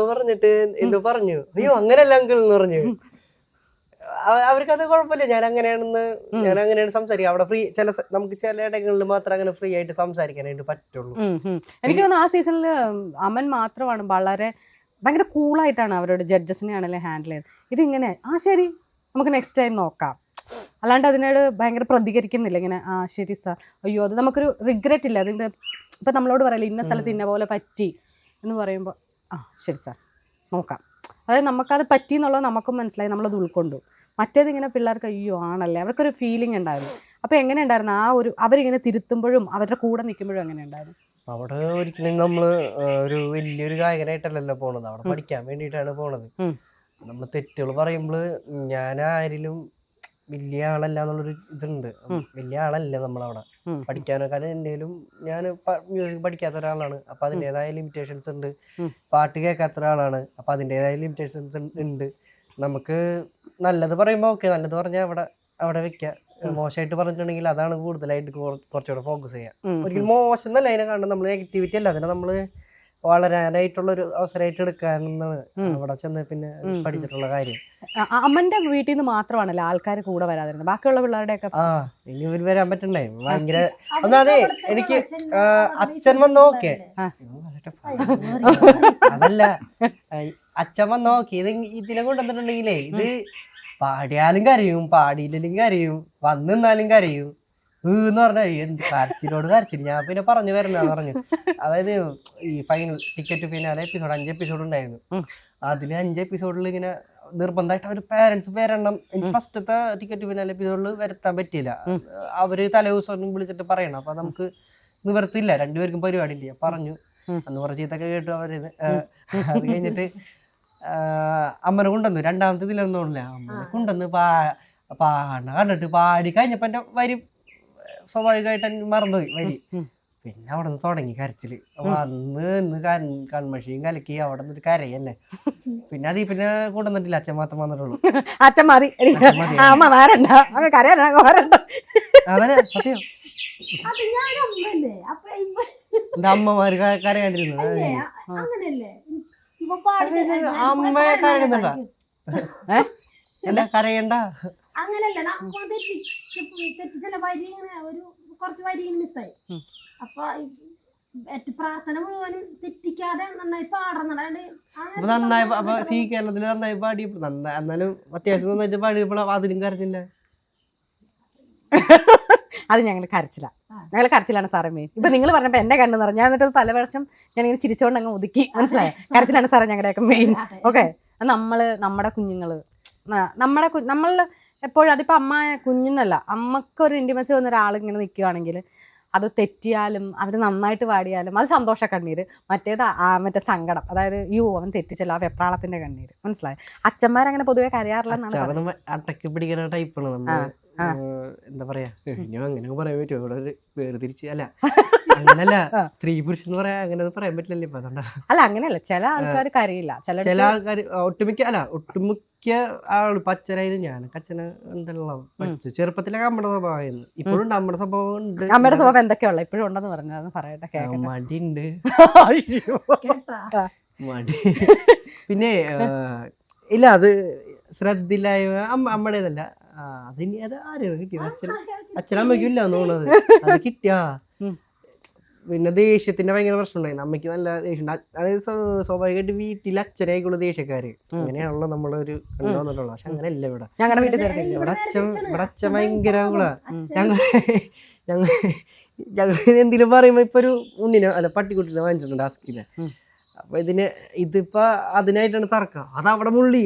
പറഞ്ഞു, അയ്യോ അങ്ങനെയല്ല അങ്കിൾ എന്ന് പറഞ്ഞു. അവർക്കത് കുഴപ്പമില്ല. ഞാൻ അങ്ങനെയാണ് സംസാരിക്കുക. അവിടെ ഫ്രീ നമുക്ക് ചില ഇടങ്ങളിൽ മാത്രം അങ്ങനെ ഫ്രീ ആയിട്ട് സംസാരിക്കാനായിട്ട് പറ്റുള്ളൂ. എനിക്ക് തോന്നുന്നു ആ സീസണിൽ അമൻ മാത്രമാണ് വളരെ ഭയങ്കര കൂളായിട്ടാണ് അവരോട് ജഡ്ജസിനെ ആണെങ്കിലും ഹാൻഡിൽ ചെയ്തത്. ഇതിങ്ങനെ ശരി നമുക്ക് നെക്സ്റ്റ് ടൈം നോക്കാം, അല്ലാണ്ട് അതിനോട് ഭയങ്കര പ്രതികരിക്കുന്നില്ല. ഇങ്ങനെ ശരി സാർ, അയ്യോ അത് നമുക്കൊരു റിഗ്രറ്റ് ഇല്ല. അതിൻ്റെ ഇപ്പം നമ്മളോട് പറയില്ല ഇന്ന സ്ഥലത്ത് ഇന്ന പോലെ പറ്റി എന്ന് പറയുമ്പോൾ ശരി സാർ നോക്കാം. അതായത് നമുക്കത് പറ്റി എന്നുള്ളത് നമുക്കും മനസ്സിലായി, നമ്മളത് ഉൾക്കൊണ്ടു. മറ്റേതിങ്ങനെ പിള്ളേർക്ക് അയ്യോ ആണല്ലേ, അവർക്കൊരു ഫീലിംഗ് ഉണ്ടായിരുന്നു. അപ്പോൾ എങ്ങനെ ഉണ്ടായിരുന്നു ആ ഒരു അവരിങ്ങനെ തിരുത്തുമ്പോഴും അവരുടെ കൂടെ നിൽക്കുമ്പോഴും എങ്ങനെ ഉണ്ടായിരുന്നു? അവിടെ ഒരിക്കലും നമ്മള് ഒരു വലിയൊരു ഗായകനായിട്ടല്ലല്ലോ പോണത്, അവിടെ പഠിക്കാൻ വേണ്ടിയിട്ടാണ് പോണത്. നമ്മൾ തെറ്റുകൾ പറയുമ്പോൾ ഞാനാരിലും വലിയ ആളല്ല എന്നുള്ളൊരു ഇതുണ്ട്. വലിയ ആളല്ല നമ്മളവിടെ പഠിക്കാനൊക്കെ. എന്തെങ്കിലും ഞാൻ മ്യൂസിക് പഠിക്കാത്ത ഒരാളാണ്, അപ്പൊ അതിൻ്റെതായ ലിമിറ്റേഷൻസ് ഉണ്ട്. പാട്ട് കേൾക്കാത്ത ഒരാളാണ്, അപ്പൊ അതിൻ്റെതായ ലിമിറ്റേഷൻസ് ഉണ്ട്. നമുക്ക് നല്ലത് പറയുമ്പോൾ ഓക്കെ, നല്ലത് പറഞ്ഞാൽ അവിടെ വെക്കുക. മോശമായിട്ട് പറഞ്ഞിട്ടുണ്ടെങ്കിൽ അതാണ് കൂടുതലായിട്ട് കുറച്ചുകൂടെ ഫോക്കസ് ചെയ്യുക. ഒരിക്കലും മോശം എന്നല്ല അതിനെ കാണുന്നത്, നമ്മൾ നെഗറ്റിവിറ്റി അല്ല, അതിനെ നമ്മൾ വളരാനായിട്ടുള്ളൊരു അവസരമായിട്ട് എടുക്കാമെന്നാണ് അവിടെ ചെന്ന് പിന്നെ പഠിച്ചിട്ടുള്ള കാര്യം. അമ്മന്റെ വീട്ടിൽ നിന്ന് മാത്രമാണല്ലോ ആൾക്കാർ കൂടെ വരാതിരുന്നത്, ബാക്കിയുള്ള പിള്ളേരുടെയൊക്കെ ഇനി ഇവർ വരാൻ പറ്റണ്ടേ? ഭയങ്കര ഒന്നാതെ എനിക്ക് അച്ഛൻ വന്ന് ഓക്കെ, അതല്ല അച്ഛൻ വന്ന് ഓക്കെ, ഇതിനെ കൊണ്ടുവന്നിട്ടുണ്ടെങ്കിലേ ഇത് പാടിയാലും കരയും, പാടിയില്ലെങ്കിലും കരയും, വന്നിന്നാലും കരയും എന്ന് പറഞ്ഞാൽ എന്ത് കരച്ചിലോട് കരച്ചിൽ. ഞാൻ പിന്നെ പറഞ്ഞു വരുന്നതാന്ന് പറഞ്ഞു. അതായത് ഈ final ticket finale episode 5 episode ഉണ്ടായിരുന്നു. അതിൽ 5 എപ്പിസോഡിൽ ഇങ്ങനെ നിർബന്ധമായിട്ട് അവർ പേരൻസ് വരണം. എനിക്ക് ഫസ്റ്റത്തെ ടിക്കറ്റ് ഫിനാലെ എപ്പിസോഡിൽ വരുത്താൻ പറ്റിയില്ല, അവര് തലേദിവസം വിളിച്ചിട്ട് പറയണം. അപ്പൊ നമുക്ക് നിവർത്തില്ല, രണ്ടുപേർക്കും പരിപാടി ഇല്ല. പറഞ്ഞു അന്ന് കുറച്ച് ചീത്തൊക്കെ കേട്ടു അവര്. അത് കഴിഞ്ഞിട്ട് അമ്മനെ കൊണ്ടുവന്നു, രണ്ടാമത്തെ ഇതിലൊന്നും തോന്നില്ല, അമ്മനെ കൊണ്ടുവന്ന് പാട കണ്ടിട്ട് പാടി കഴിഞ്ഞപ്പോ എന്റെ വരി സ്വാഭാവികമായിട്ട് മറന്നുപോയി വരി. പിന്നെ അവിടെ നിന്ന് തുടങ്ങി കരച്ചില്. വന്ന് കൺമഷിയും കലക്കി അവിടെ നിന്നിട്ട് കരയന്നെ. പിന്നെ അത് പിന്നെ കൊണ്ടുവന്നിട്ടില്ല, അച്ഛൻ മാത്രം വന്നിട്ടുള്ളൂ. അച്ഛൻ മതി, അതന്നെ സത്യം. എന്റെ അമ്മമാര് കരയാണ്ടിരുന്നു. അമ്മയെ കരയുന്നുണ്ടോ? എന്താ കരയണ്ട? അങ്ങനല്ല, തെറ്റിച്ച വരി ഇങ്ങനെ ഒരു കുറച്ച് വരി മിസ്സായി. അപ്പൊ പ്രാർത്ഥന മുഴുവനും തെറ്റിക്കാതെ നന്നായി പാടണം. നന്നായി അപ്പൊ സി കേരളത്തില് നന്നായി പാടി, എന്നാലും അത്യാവശ്യം നന്നായിട്ട് പാടിയപ്പോൾ അതിലും കരഞ്ഞില്ല. അത് ഞങ്ങൾ കരച്ചിലാണ് സാറേ മെയിൻ. ഇപ്പൊ നിങ്ങൾ പറഞ്ഞപ്പോ എന്റെ കണ്ണ് നിറഞ്ഞു. ഞാൻ എന്നിട്ട് പല വർഷം ഞാനിങ്ങനെ ചിരിച്ചോണ്ട് അങ്ങ് ഒതുക്കി, മനസ്സിലായോ? കരച്ചിലാണ് സാറേ ഞങ്ങളുടെയൊക്കെ മെയിൻ. ഓക്കെ, നമ്മുടെ കുഞ്ഞുങ്ങള് നമ്മൾ എപ്പോഴും അതിപ്പോൾ അമ്മ കുഞ്ഞെന്നല്ല, അമ്മക്കൊരു ഇൻറ്റിമസി വന്ന ഒരാളിങ്ങനെ നിൽക്കുകയാണെങ്കിൽ അത് തെറ്റിയാലും അവർ നന്നായിട്ട് പാടിയാലും അത് സന്തോഷ കണ്ണീര്, മറ്റേ സങ്കടം, അതായത് അവൻ തെറ്റിച്ചല്ലോ, ആ വെപ്രാളത്തിന്റെ കണ്ണീര്. മനസ്സിലായോ? അച്ഛന്മാരങ്ങനെ പൊതുവെ കരയാറില്ലെന്നാണ്. അട്ടക്ക് പിടിക്കുന്ന ടൈപ്പാണ് നമ്മൾ. എന്താ പറയാ, ഇനി അങ്ങനെ പറയാൻ പറ്റുമോ? ഇവിടെ ഒരു വേർതിരിച്ച് അല്ല അങ്ങനല്ല സ്ത്രീ പുരുഷൻ എന്ന് പറയാ അങ്ങനെ പറയാൻ പറ്റില്ലല്ലോ ഇപ്പൊ അതുകൊണ്ടാ. അല്ല അങ്ങനെയല്ല, ചില ആൾക്കാർ കരയില്ല, ചില ആൾക്കാർ ഒട്ടുമിക്ക ആള് പച്ചനായാലും ഞാനൊക്കെ അച്ഛനെ ഉണ്ടല്ലോ പഠിച്ചു ചെറുപ്പത്തിലൊക്കെ നമ്മുടെ സ്വഭാവമായിരുന്നു. ഇപ്പോഴും നമ്മുടെ സ്വഭാവം ഉണ്ട്. അമ്മയുടെ സ്വഭാവം എന്തൊക്കെയുള്ള ഇപ്പോഴും ഉണ്ടെന്ന് പറഞ്ഞു പറയട്ടെ കേൾക്കട്ടെ. മടിയുണ്ട്, കേട്ടാ മടി. പിന്നെ ഇല്ല, അത് ശ്രദ്ധയില്ലായ്മ അമ്മയുടേതല്ല. അതിനി അത് ആരും കിട്ടിയത് അച്ഛനമ്മയ്ക്കും ഇല്ല തോന്നുന്നത്. അത് കിട്ടിയാ പിന്നെ ദേഷ്യത്തിന്റെ ഭയങ്കര പ്രശ്നം ഉണ്ടായിരുന്നു. അമ്മയ്ക്ക് നല്ല ദേഷ്യം. അതായത് സ്വാഭാവികമായിട്ട് വീട്ടിൽ അച്ഛനായിക്കുള്ള ദേഷ്യക്കാര് അങ്ങനെയാണല്ലോ നമ്മളൊരു കണ്ടുവന്നിട്ടുള്ളത്. പക്ഷെ അങ്ങനെയല്ല ഇവിടെ. ഞങ്ങളുടെ വീട്ടിൽ ഇവിടെ അച്ഛൻ ഭയങ്കര ഞങ്ങൾ എന്തെങ്കിലും പറയുമ്പോ ഇപ്പൊ ഒരു ഉണ്ണിനെ അല്ല പട്ടിക്കുട്ടിനെ വാങ്ങിച്ചിട്ടുണ്ട് ആസ്കിനെ. അപ്പൊ ഇതിപ്പോ അതിനായിട്ടാണ് തർക്കം. അത് അവിടെ മുള്ളി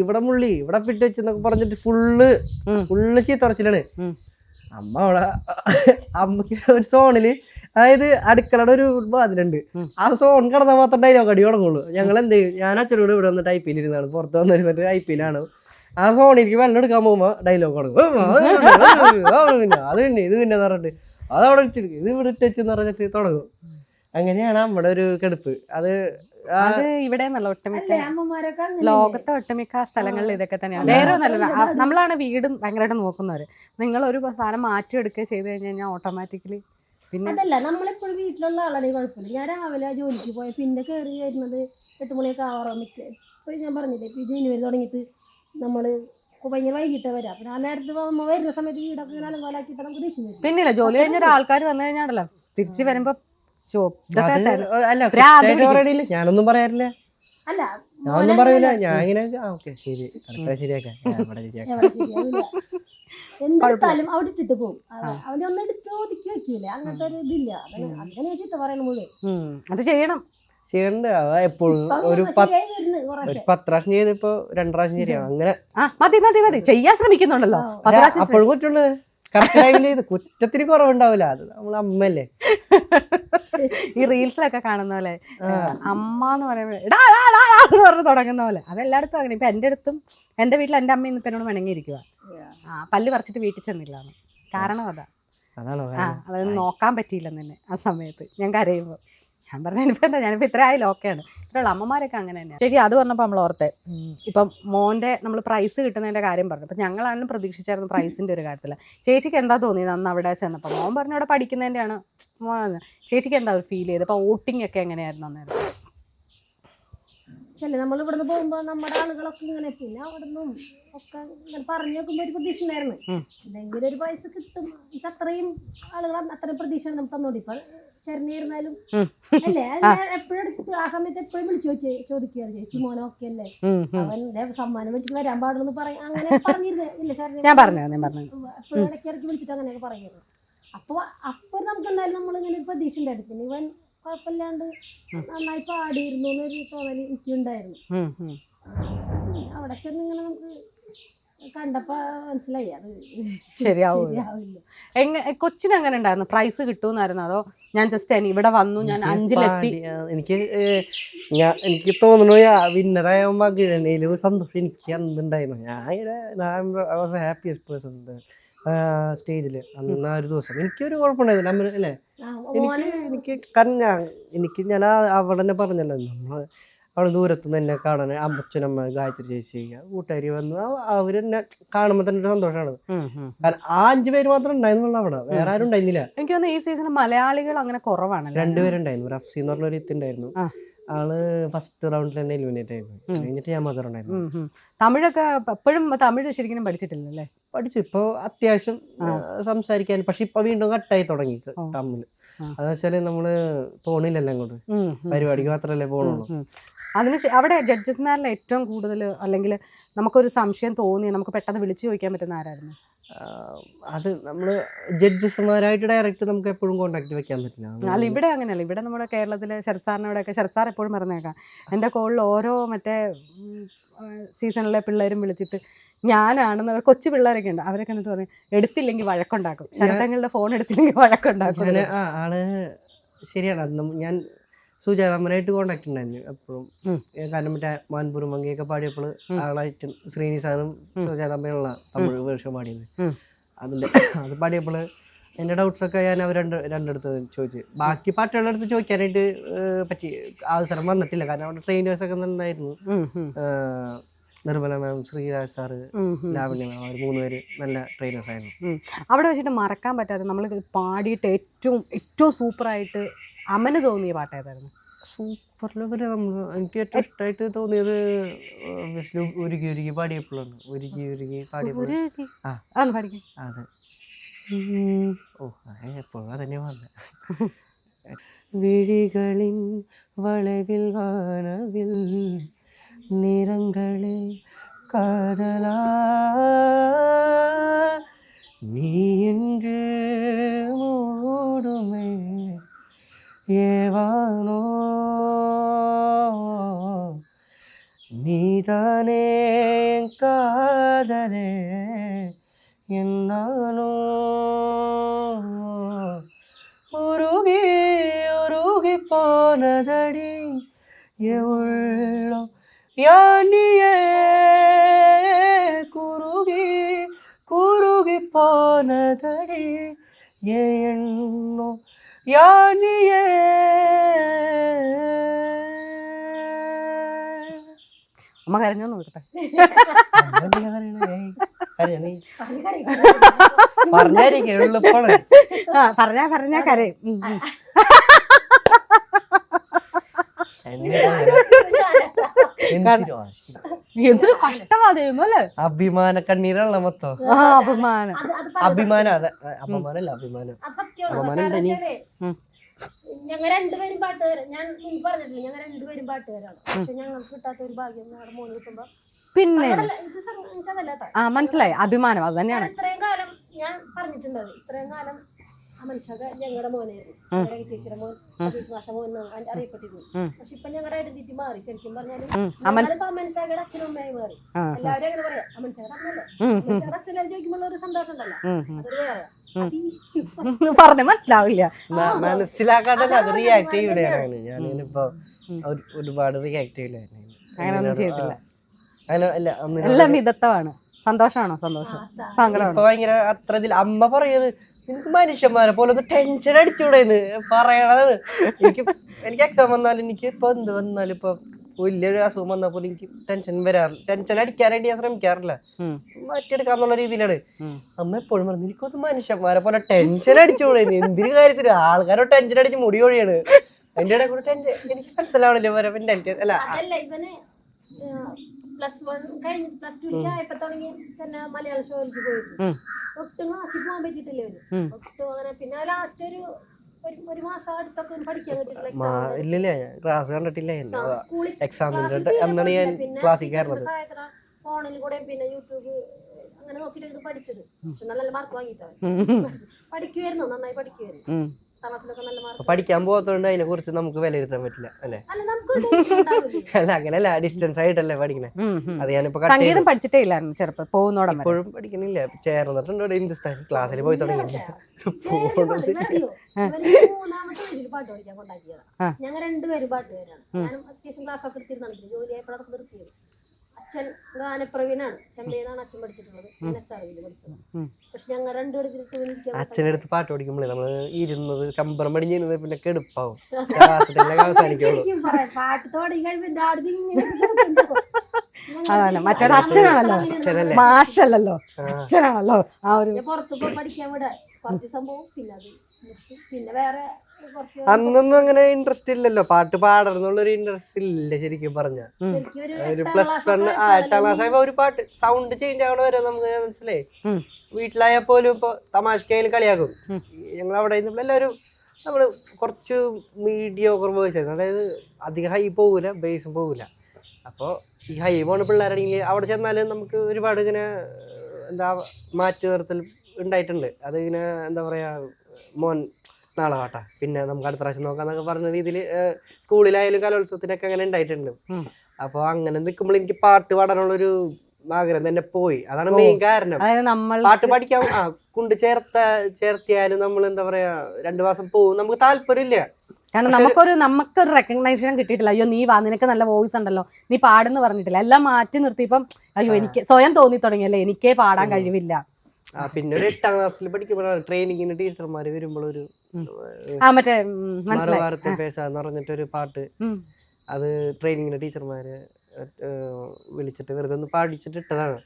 ഇവിടെ പിട്ട് വെച്ചെന്നൊക്കെ പറഞ്ഞിട്ട് ഫുള്ള് ചീത്തറച്ചിലാണ്. അമ്മ അവിടെ അമ്മക്ക് ഒരു സോണില്, അതായത് അടുക്കളയുടെ ഒരു വാതിലുണ്ട്, ആ സോൺ കിടന്നാൽ മാത്രം ഡയലോഗ് അടി തുടങ്ങുള്ളൂ. ഞങ്ങൾ എന്ത് ചെയ്യും, ഞാൻ അച്ഛനോട് ഇവിടെ വന്നിട്ട് IPL ഇരുന്നാണ്, പുറത്ത് വന്നിരുന്നിട്ട് IPL ആണ്. ആ സോണിലേക്ക് വെള്ളം എടുക്കാൻ പോകുമ്പോ ഡയലോഗ് തുടങ്ങും. അത് പിന്നെ ഇത് പിന്നെ പറഞ്ഞിട്ട് അതവിടെ ഇട്ടിരിക്കും, ഇത് ഇവിടെ ഇട്ടെന്ന് പറഞ്ഞിട്ട് തുടങ്ങും. അങ്ങനെയാണ് നമ്മുടെ ഒരു കെടുപ്പ്. അത് ഇവിടെ നല്ല ഒട്ടുമിക്ക ലോകത്തെ ഒട്ടുമിക്ക സ്ഥലങ്ങളിൽ ഇതൊക്കെ തന്നെയാണ്. വേറെ ഒന്നല്ല, നമ്മളാണ് വീടും ഭയങ്കരമായിട്ട് നോക്കുന്നവര്. നിങ്ങൾ ഒരു സാധനം മാറ്റിയെടുക്കുക ചെയ്ത് കഴിഞ്ഞാൽ ഓട്ടോമാറ്റിക്കലി പിന്നെ അതല്ല, നമ്മളെപ്പോഴും വീട്ടിലുള്ള ആളാണെങ്കിൽ കുഴപ്പമില്ല. ഞാൻ രാവിലെ ജോലിക്ക് പോയ പിന്നെ കയറി വരുന്നത് 8 മണിയൊക്കെ ആവാറോ മിക്ക. ഇപ്പോൾ ഞാൻ പറഞ്ഞില്ലേ, ഇപ്പോൾ ജനുവരി തുടങ്ങിയിട്ട് നമ്മൾ ഭയങ്കര വൈകിട്ട് വരാം. പിന്നെ ആ നേരത്ത് നമ്മൾ വരുന്ന സമയത്ത് വീടൊക്കെ ഇങ്ങനെ അലങ്കോലാക്കിയിട്ട് നമുക്ക് ദേഷ്യം വരും. പിന്നില്ല, ജോലി കഴിഞ്ഞ ആൾക്കാർ വന്നു കഴിഞ്ഞാണല്ലോ തിരിച്ച് വരുമ്പോ ഞാനൊന്നും പറയാറില്ല, അല്ല ഞാനൊന്നും പറയൂല. ഞാൻ ഇങ്ങനെ ശരി ശരിയാക്കാം എന്തെടുത്താലും അവിടെ ഇട്ടിട്ട് പോകും. അവനെ ഒന്ന് എടുത്ത് ഒതുക്കി വെക്കൂലേ, അങ്ങനത്തെ ഒരു ഇതില്ല. അതിനെ ചീത്ത പറയണ മുഴുവൻ അത് ചെയ്യണം. ചെയ്യണ്ട. എപ്പോഴും ഒരു 10 പ്രാവശ്യം ചെയ്തിപ്പോ 2 പ്രാവശ്യം ശരിയാവും. അങ്ങനെ മതി ചെയ്യാൻ ശ്രമിക്കുന്നുണ്ടല്ലോ. അപ്പോഴും കുറ്റുള്ളൂ. കറക്റ്റ് ടൈമിൽ ചെയ്ത് കുറ്റത്തിന് കുറവുണ്ടാവില്ല. അത് നമ്മളെ അമ്മല്ലേ. ഈ റീൽസിലൊക്കെ കാണുന്ന പോലെ അമ്മ എന്ന് പറയുമ്പോൾ പറഞ്ഞ് തുടങ്ങുന്ന പോലെ അതെല്ലായിടത്തും അങ്ങനെ. ഇപ്പൊ എൻ്റെ വീട്ടിൽ എൻ്റെ അമ്മ ഇന്നിപ്പോ എന്നോട് പിണങ്ങിയിരിക്കുക. പല്ല് പറിച്ചിട്ട് വീട്ടിൽ ചെന്നില്ല. കാരണം അതൊന്നും നോക്കാൻ പറ്റിയില്ലെന്ന് തന്നെ ആ സമയത്ത്. ഞാൻ കരയുമ്പോൾ ഞാൻ പറഞ്ഞ ഞാനിപ്പോൾ ഇത്ര ആയാലും ഓക്കെയാണ്. ഇത്രയുള്ള അമ്മമാരൊക്കെ അങ്ങനെ തന്നെയാണ്. ചേച്ചി അത് പറഞ്ഞപ്പോൾ നമ്മൾ ഓർത്തെ, ഇപ്പം മോൻ്റെ നമ്മൾ പ്രൈസ് കിട്ടുന്നതിൻ്റെ കാര്യം പറഞ്ഞു. അപ്പം ഞങ്ങളാണെങ്കിലും പ്രതീക്ഷിച്ചായിരുന്നു പ്രൈസിൻ്റെ ഒരു കാര്യത്തിൽ. ചേച്ചിക്ക് എന്താ തോന്നിയത് അന്ന് അവിടെ ചെന്നപ്പോൾ? മോൻ പറഞ്ഞു അവിടെ പഠിക്കുന്നതിൻ്റെയാണ് മോനെന്ന്. ചേച്ചിക്ക് എന്താ ഒരു ഫീൽ ചെയ്ത്? അപ്പോൾ വോട്ടിംഗ് ഒക്കെ എങ്ങനെയായിരുന്നു അന്നേരം? ചില നമ്മൾ ഇവിടുന്ന് പോകുമ്പോൾ നമ്മുടെ ആളുകളൊക്കെ ഇങ്ങനെ, പിന്നെ അവിടെ നിന്നും ഒക്കെ ഇങ്ങനെ പറഞ്ഞു നോക്കുമ്പോൾ ഒരു പ്രതീക്ഷ ഉണ്ടായിരുന്നു, എന്തെങ്കിലും ഒരു പൈസ കിട്ടും. അത്രയും ആളുകൾ അത്രയും പ്രതീക്ഷയാണ് നമുക്ക് തന്നോടി. ഇപ്പൊ ശരണിയായിരുന്നാലും അല്ലേ, എപ്പോഴും ആ സമയത്ത് എപ്പോഴും വിളിച്ചു ചോദിക്കുക, ചേച്ചി മോനൊക്കെ അല്ലേ, അവന്റെ സമ്മാനം വിളിച്ചിട്ട് വരാൻ പാടുള്ളൂ പറയാം. അങ്ങനെ പറഞ്ഞിരുന്നേ ഇല്ല ശരണി? എപ്പോഴും ഇടയ്ക്കിടയ്ക്ക് വിളിച്ചിട്ട് അങ്ങനെയൊക്കെ പറയുന്നത്. അപ്പൊ നമുക്ക് എന്തായാലും നമ്മളിങ്ങനെ ഒരു പ്രതീക്ഷ ഉണ്ടായിരുന്നു. പിന്നെ ഇവൻ കുഴപ്പമില്ലാണ്ട് നന്നായി പാടിയിരുന്നു എന്നൊരു തോന്നൽ എനിക്കുണ്ടായിരുന്നു. അവിടെ ചെന്ന് ഇങ്ങനെ നമുക്ക് കണ്ടപ്പോ മനസ്സിലായി അത് ശരിയാവില്ല. കൊച്ചിന് അങ്ങനെ ഉണ്ടായിരുന്നു? പ്രൈസ് കിട്ടുമെന്നായിരുന്നു അതോ ഞാൻ ജസ്റ്റ് ഇവിടെ വന്നു ഞാൻ 5-ലെത്തി? എനിക്ക് തോന്നുന്നു വിന്നറാകുമ്പോ കിഴണയിലും സന്തോഷം എനിക്ക് അന്നുണ്ടായിരുന്നു. ഞാൻ ഹാപ്പിയസ്റ്റ് പേഴ്സൺ സ്റ്റേജില് അന്ന് ആ ഒരു ദിവസം. എനിക്കൊരു കുഴപ്പമുണ്ടായിരുന്നില്ല അമ്മ അല്ലേ. എനിക്ക് ഞാൻ അവിടെ തന്നെ പറഞ്ഞല്ലോ, അവിടെ ദൂരത്തുനിന്ന് എന്നെ കാണാൻ അമ്മച്ചനമ്മ ഗായത്രി ചേച്ചി കൂട്ടുകാരി വന്നു. അവരെന്നെ കാണുമ്പോൾ തന്നെ ഒരു സന്തോഷമാണ്. കാരണം ആ 5 പേര് മാത്രം ഉണ്ടായിരുന്നുള്ളൂ അവിടെ, വേറെ ആരും ഉണ്ടായിരുന്നില്ല. എനിക്ക് തോന്നുന്നു ഈ സീസണിൽ മലയാളികൾ അങ്ങനെ കുറവാണ്. 2 പേരുണ്ടായിരുന്നു. റഫ്സി എന്ന് പറഞ്ഞൊരു എത്തുണ്ടായിരുന്നു. ആള് ഫസ്റ്റ് റൗണ്ടിൽ തന്നെ എലിമിനേറ്റ് ആയിരുന്നു. കഴിഞ്ഞിട്ട് ഞാൻ മാത്രം ഉണ്ടായിരുന്നു. തമിഴൊക്കെ എപ്പോഴും തമിഴ് ശരിക്കും പഠിച്ചിട്ടില്ലല്ലേ? പഠിച്ചു. ഇപ്പൊ അത്യാവശ്യം സംസാരിക്കാൻ. പക്ഷെ ഇപ്പൊ വീണ്ടും കട്ടായി തുടങ്ങി തമിഴ്. അതെന്ന് വെച്ചാല് നമ്മള് പോണില്ലല്ലോ അങ്ങോട്ട്, പരിപാടിക്ക് മാത്രല്ലേ പോണുള്ളൂ. അതിന് അവിടെ ജഡ്ജസ്മാരിൽ ഏറ്റവും കൂടുതൽ അല്ലെങ്കിൽ നമുക്കൊരു സംശയം തോന്നി നമുക്ക് പെട്ടെന്ന് വിളിച്ചു ചോദിക്കാൻ പറ്റുന്ന ആരായിരുന്നു? അത് നമ്മള് ജഡ്ജസ്മാരായിട്ട് ഡയറക്റ്റ് നമുക്ക് എപ്പോഴും കോണ്ടാക്ട് വെക്കാൻ പറ്റില്ല. അല്ല ഇവിടെ അങ്ങനെയല്ല. ഇവിടെ നമ്മുടെ കേരളത്തിലെ ശരത്സാറിനോടൊക്കെ ശരത്സാർ എപ്പോഴും പറഞ്ഞേക്കാം, എൻ്റെ കോളിൽ ഓരോ മറ്റേ സീസണിലെ പിള്ളേരും വിളിച്ചിട്ട് ഞാനാണെന്ന്. അവർ കൊച്ചു പിള്ളേരൊക്കെ ഉണ്ട്, അവരൊക്കെ എന്നിട്ട് പറയും എടുത്തില്ലെങ്കിൽ വഴക്കുണ്ടാക്കും. ശരത്തങ്ങളുടെ ഫോൺ എടുത്തില്ലെങ്കിൽ വഴക്കുണ്ടാക്കും. ആള് ശരിയാണ്. ഞാൻ സുജാതമ്മനായിട്ട് കോണ്ടാക്ട് ഉണ്ടായിരുന്നു എപ്പോഴും. കാരണം മറ്റേ മാൻപൂരും മങ്കിയൊക്കെ പാടിയപ്പോൾ ആളായിട്ടും ശ്രീനിസാദും സുജാതമ്മയുള്ള തമിഴ് വേർഷൻ പാടിയത്. അത് പാടിയപ്പോൾ എൻ്റെ ഡൗട്ട്സൊക്കെ ഞാൻ അവർ രണ്ടിടത്ത് ചോദിച്ചു. ബാക്കി പാട്ടുകളുടെ അടുത്ത് ചോദിക്കാനായിട്ട് പറ്റി അവസരം വന്നിട്ടില്ല. കാരണം അവിടെ ട്രെയിനേഴ്സൊക്കെ നന്നായിരുന്നു. നിർമ്മല മാം, ശ്രീരാജ് സാറ്, ലാവണ്യ മാം, അവർ 3 പേര് നല്ല ട്രെയിനേഴ്സ് ആയിരുന്നു. അവിടെ വെച്ചിട്ട് മറക്കാൻ പറ്റാതെ നമ്മൾ പാടിയിട്ട് ഏറ്റവും സൂപ്പറായിട്ട് അമന് തോന്നിയ പാട്ട് ഏതായിരുന്നു? സൂപ്പർ ലെവല് എനിക്ക് ഏറ്റവും ഇഷ്ടമായിട്ട് തോന്നിയത് ഉരുകി ഉരുകി പാടിയപ്പോഴാണ്. ഉരുകി പാടിയപ്പോൾ പഠിക്കും. അതെ. ഓ എപ്പോഴും അതന്നെ വന്നത്. വിഴികളിൻ വളവിൽ വാനവിൽ നിറങ്ങളെ കാതലാ നീ என்று மூடுமே ஏவானோ நீதானே காதலே എന്നാലോ ഉരുകി ഉരുകി പോനതടി എവളോ യാനിയേ കുരുകി കുരുകി പോനതടി എണ്ണോ യാനിയേ. അമ്മ കരഞ്ഞോ നോക്കട്ടെ. പറഞ്ഞായിരിക്കും എളുപ്പമാണ്. പറഞ്ഞാ കരയും. എന്തൊരു കഷ്ടമാതല്ലേ. അഭിമാന കണ്ണീരാണല്ലോ മൊത്തം. അഭിമാനം അഭിമാനല്ല അപമാനം തന്നെ. ഞങ്ങൾ രണ്ടുപേരും പാട്ടുകാരൻ. ഞാൻ പറഞ്ഞിട്ടില്ല, ഞങ്ങൾ രണ്ടുപേരും പാട്ടുകാരാണ്. പക്ഷെ ഞങ്ങൾക്ക് കിട്ടാത്ത ഒരു ഭാഗ്യം ഞങ്ങളുടെ മോന് കിട്ടുമ്പോ പിന്നെ ഇത് മനസ്സിലായി. അഭിമാനം അത് തന്നെയാണ്. ഇത്രയും കാലം ഞാൻ പറഞ്ഞിട്ടുണ്ട്. ഇത്രയും കാലം അമൻസാഗ ഞങ്ങളുടെ മോനായിരുന്നു. ചേച്ചിയുടെ മോൻ, സതീഷ് മാഷ മോൻ അറിയപ്പെട്ടിരുന്നു. പക്ഷെ ഇപ്പൊ ഞങ്ങളുടെ ഐഡന്റിറ്റി മാറി. ശരിക്കും പറഞ്ഞാലും അമൻസാഗയുടെ അച്ഛനും അമ്മയായി മാറി. എല്ലാവരും അങ്ങനെ പറയാം, അമൻസാഗയുടെ അമ്മല്ലേ, അമൻസാഗയുടെ അച്ഛനെ ചോദിക്കുമ്പോൾ ഒരു സന്തോഷം ഉണ്ടല്ലോ, അതൊരു വേറെ. പറഞ്ഞ മനസ്സിലാവില്ല, മനസ്സിലാക്കാണ്ടല്ല അത് റിയാക്ട് ചെയ്യൂലാണ്. ഞാനിപ്പോ ഒരുപാട് റിയാക്ട് ചെയ്യില്ലായിരുന്നു. അങ്ങനെയൊന്നും ചെയ്തില്ല. എല്ലാം മിതത്വമാണ്. സന്തോഷമാണോ? സന്തോഷം. സങ്കടം ഭയങ്കര അത്ര ഇതിൽ അമ്മ പറയത് എനിക്ക് മനുഷ്യന്മാരെ പോലെ ഒന്ന് ടെൻഷൻ അടിച്ചുകൂടെന്ന് പറയണതാണ്. എനിക്ക് എക്സാം വന്നാലും എനിക്ക് ഇപ്പൊ എന്ത് വന്നാലും ഇപ്പൊ വലിയൊരു അസുഖം വന്നപ്പോൾ എനിക്ക് ടെൻഷൻ വരാറില്ല. ടെൻഷൻ അടിക്കാനായിട്ട് ഞാൻ ശ്രമിക്കാറില്ല, മാറ്റിയെടുക്കാന്നുള്ള രീതിയിലാണ്. അമ്മ എപ്പോഴും പറഞ്ഞു എനിക്കൊന്ന് മനുഷ്യന്മാരെ പോലെ ടെൻഷൻ അടിച്ചുകൂടെന്ന്. എന്തിനു കാര്യത്തില് ആൾക്കാരോ ടെൻഷൻ അടിച്ച് മുടി ഒഴിയാണ്. അതിന്റെ ഇടയിൽ കൂടെ ടെൻഷൻ എനിക്ക് മനസ്സിലാവണില്ല. അല്ല +2 ആയപ്പോ തുടങ്ങി തന്നെ മലയാള ഷോയിലേക്ക് പോയിരുന്നു. ഒട്ടും ക്ലാസ്സിൽ പോകാൻ പറ്റിയിട്ടില്ല. ഒട്ടും അങ്ങനെ. പിന്നെ ലാസ്റ്റ് ഒരു മാസം അടുത്തൊക്കെ പഠിക്കാൻ ഇല്ലില്ല, ക്ലാസ് കണ്ടിട്ടില്ല. എക്സാമിന്റെ ഞാൻ ക്ലാസ്സിൽ കയറുന്നത് ഫോണിൽ കൂടെ പിന്നെ യൂട്യൂബ് അങ്ങനെ നോക്കിയിട്ട് പഠിച്ചത്. പക്ഷെ നല്ല മാർക്ക് വാങ്ങിയിട്ടാണ്. പഠിക്കുമായിരുന്നു, നന്നായി പഠിക്കുമായിരുന്നു. ക്ലാസ്സിലൊക്കെ നല്ല മാർക്ക്. പഠിക്കാൻ പോകത്തോണ്ട് അതിനെ കുറിച്ച് നമുക്ക് വിലയിരുത്താൻ പറ്റില്ല അല്ലേ? അല്ല അങ്ങനെയല്ല, ഡിസ്റ്റൻസ് ആയിട്ടല്ലേ പഠിക്കണേ. അത് ഞാനിപ്പോ സംഗീതം പഠിച്ചിട്ടേ ഇല്ലായിരുന്നു ചെറുപ്പം. പോകുന്നോടെ ഇപ്പോഴും പഠിക്കണില്ല. ചേർന്നിട്ടുണ്ട് ഹിന്ദുസ്ഥാനി ക്ലാസ്സിൽ പോയി തുടങ്ങി. പാട്ട് പഠിക്കാൻ കൊണ്ടാക്കിയതാണ്. ഞങ്ങൾ രണ്ടുപേരും പാട്ടുകാരാണ്. ഞാനും അത്യാവശ്യം ക്ലാസ് ഒക്കെ എടുത്തിരുന്നാണ്. ജോലി ആയപ്പോൾ അതൊക്കെ നിർത്തിയത്. അച്ഛൻ ഗാനപ്രവീണാണ്. ചെമ്മൈന്നാണ് അച്ഛൻ പഠിച്ചിട്ടുള്ളത്. ഞാൻ SRV പഠിച്ചത്. പക്ഷെ ഞങ്ങൾ രണ്ടുപേരും അച്ഛനടുത്ത് പാട്ട് പഠിക്കുമ്പോഴേ നമ്മള് ഇരുന്നത് ചമ്പരം പടിഞ്ഞിരുന്നത് പിന്നെ കെടുപ്പാവും. അവസാനിക്കുള്ളൂ. പാട്ട് തുടങ്ങി കഴിയുമ്പോ അതാണ്. മറ്റൊരു അച്ഛനാണല്ലോ, മാഷല്ലല്ലോ, അച്ഛനാണല്ലോ. ആ ഒരു പുറത്ത് പോയി പഠിക്കാൻ വിടാ കുറച്ച് സംഭവം. പിന്നെ അത് പിന്നെ വേറെ അന്നൊന്നും അങ്ങനെ ഇൻട്രസ്റ്റ് ഇല്ലല്ലോ, പാട്ട് പാടണമെന്നുള്ളൊരു ഇൻട്രസ്റ്റ് ഇല്ല ശരിക്കും പറഞ്ഞ. ഒരു +1 8ാം ക്ലാസ് ആയപ്പോ ഒരു പാട്ട് സൗണ്ട് ചേഞ്ച് ആവണ വരെ നമുക്ക് മനസ്സിലായി. വീട്ടിലായാൽ പോലും ഇപ്പൊ തമാശക്കായാലും കളിയാക്കും. ഞങ്ങൾ അവിടെ എല്ലാവരും നമ്മള് കുറച്ച് മീഡിയോക്കർ വോയിസ് ആയിരുന്നു. അതായത് അധികം ഹൈ പോകൂല, ബേസും പോകൂല. അപ്പോൾ ഈ ഹൈ പോണ പിള്ളേരാണെങ്കിൽ അവിടെ ചെന്നാലും നമുക്ക് ഒരുപാട് ഇങ്ങനെ എന്താ മാറ്റി നിർത്തൽ ഉണ്ടായിട്ടുണ്ട്. അതിങ്ങനെ എന്താ പറയാ, മോൻ നാളെ പാട്ടാ, പിന്നെ നമുക്ക് അടുത്ത പ്രാവശ്യം നോക്കാന്നൊക്കെ പറഞ്ഞ രീതിയിൽ സ്കൂളിലായാലും കലോത്സവത്തിനൊക്കെ അങ്ങനെ ഉണ്ടായിട്ടുണ്ട്. അപ്പോൾ അങ്ങനെ നിൽക്കുമ്പോൾ എനിക്ക് പാട്ട് പാടാനുള്ളൊരു ആഗ്രഹം തന്നെ പോയി. അതാണ് മെയിൻ കാരണം. പാട്ട് പഠിക്കാൻ കൊണ്ട് ചേർത്തിയാലും നമ്മൾ എന്താ പറയാ 2 മാസം പോകും, നമുക്ക് താല്പര്യമില്ല. കാരണം നമുക്കൊരു റെക്കഗ്നൈസേഷൻ കിട്ടിയിട്ടില്ല. അയ്യോ നീ വാ, നിനക്ക് നല്ല വോയിസ് ഉണ്ടല്ലോ, നീ പാടെന്ന് പറഞ്ഞിട്ടില്ല. എല്ലാം മാറ്റി നിർത്തിയപ്പം അയ്യോ എനിക്ക് സ്വയം തോന്നി തുടങ്ങിയല്ലേ എനിക്കേ പാടാൻ കഴിവില്ല. പിന്നെ ഒരു 8ാം ക്ലാസ്സിൽ പഠിക്കുമ്പോഴാണ് ട്രെയിനിങ്ങിന് ടീച്ചർമാർ വരുമ്പോൾ ഒരു മറ്റേ മറുവാരത്തെ പേശ എന്ന് പറഞ്ഞിട്ടൊരു പാട്ട്, അത് ട്രെയിനിങ്ങിന് ടീച്ചർമാര് വിളിച്ചിട്ട് വെറുതെ ഒന്ന് പാടിച്ചിട്ട് ഇട്ടതാണ്.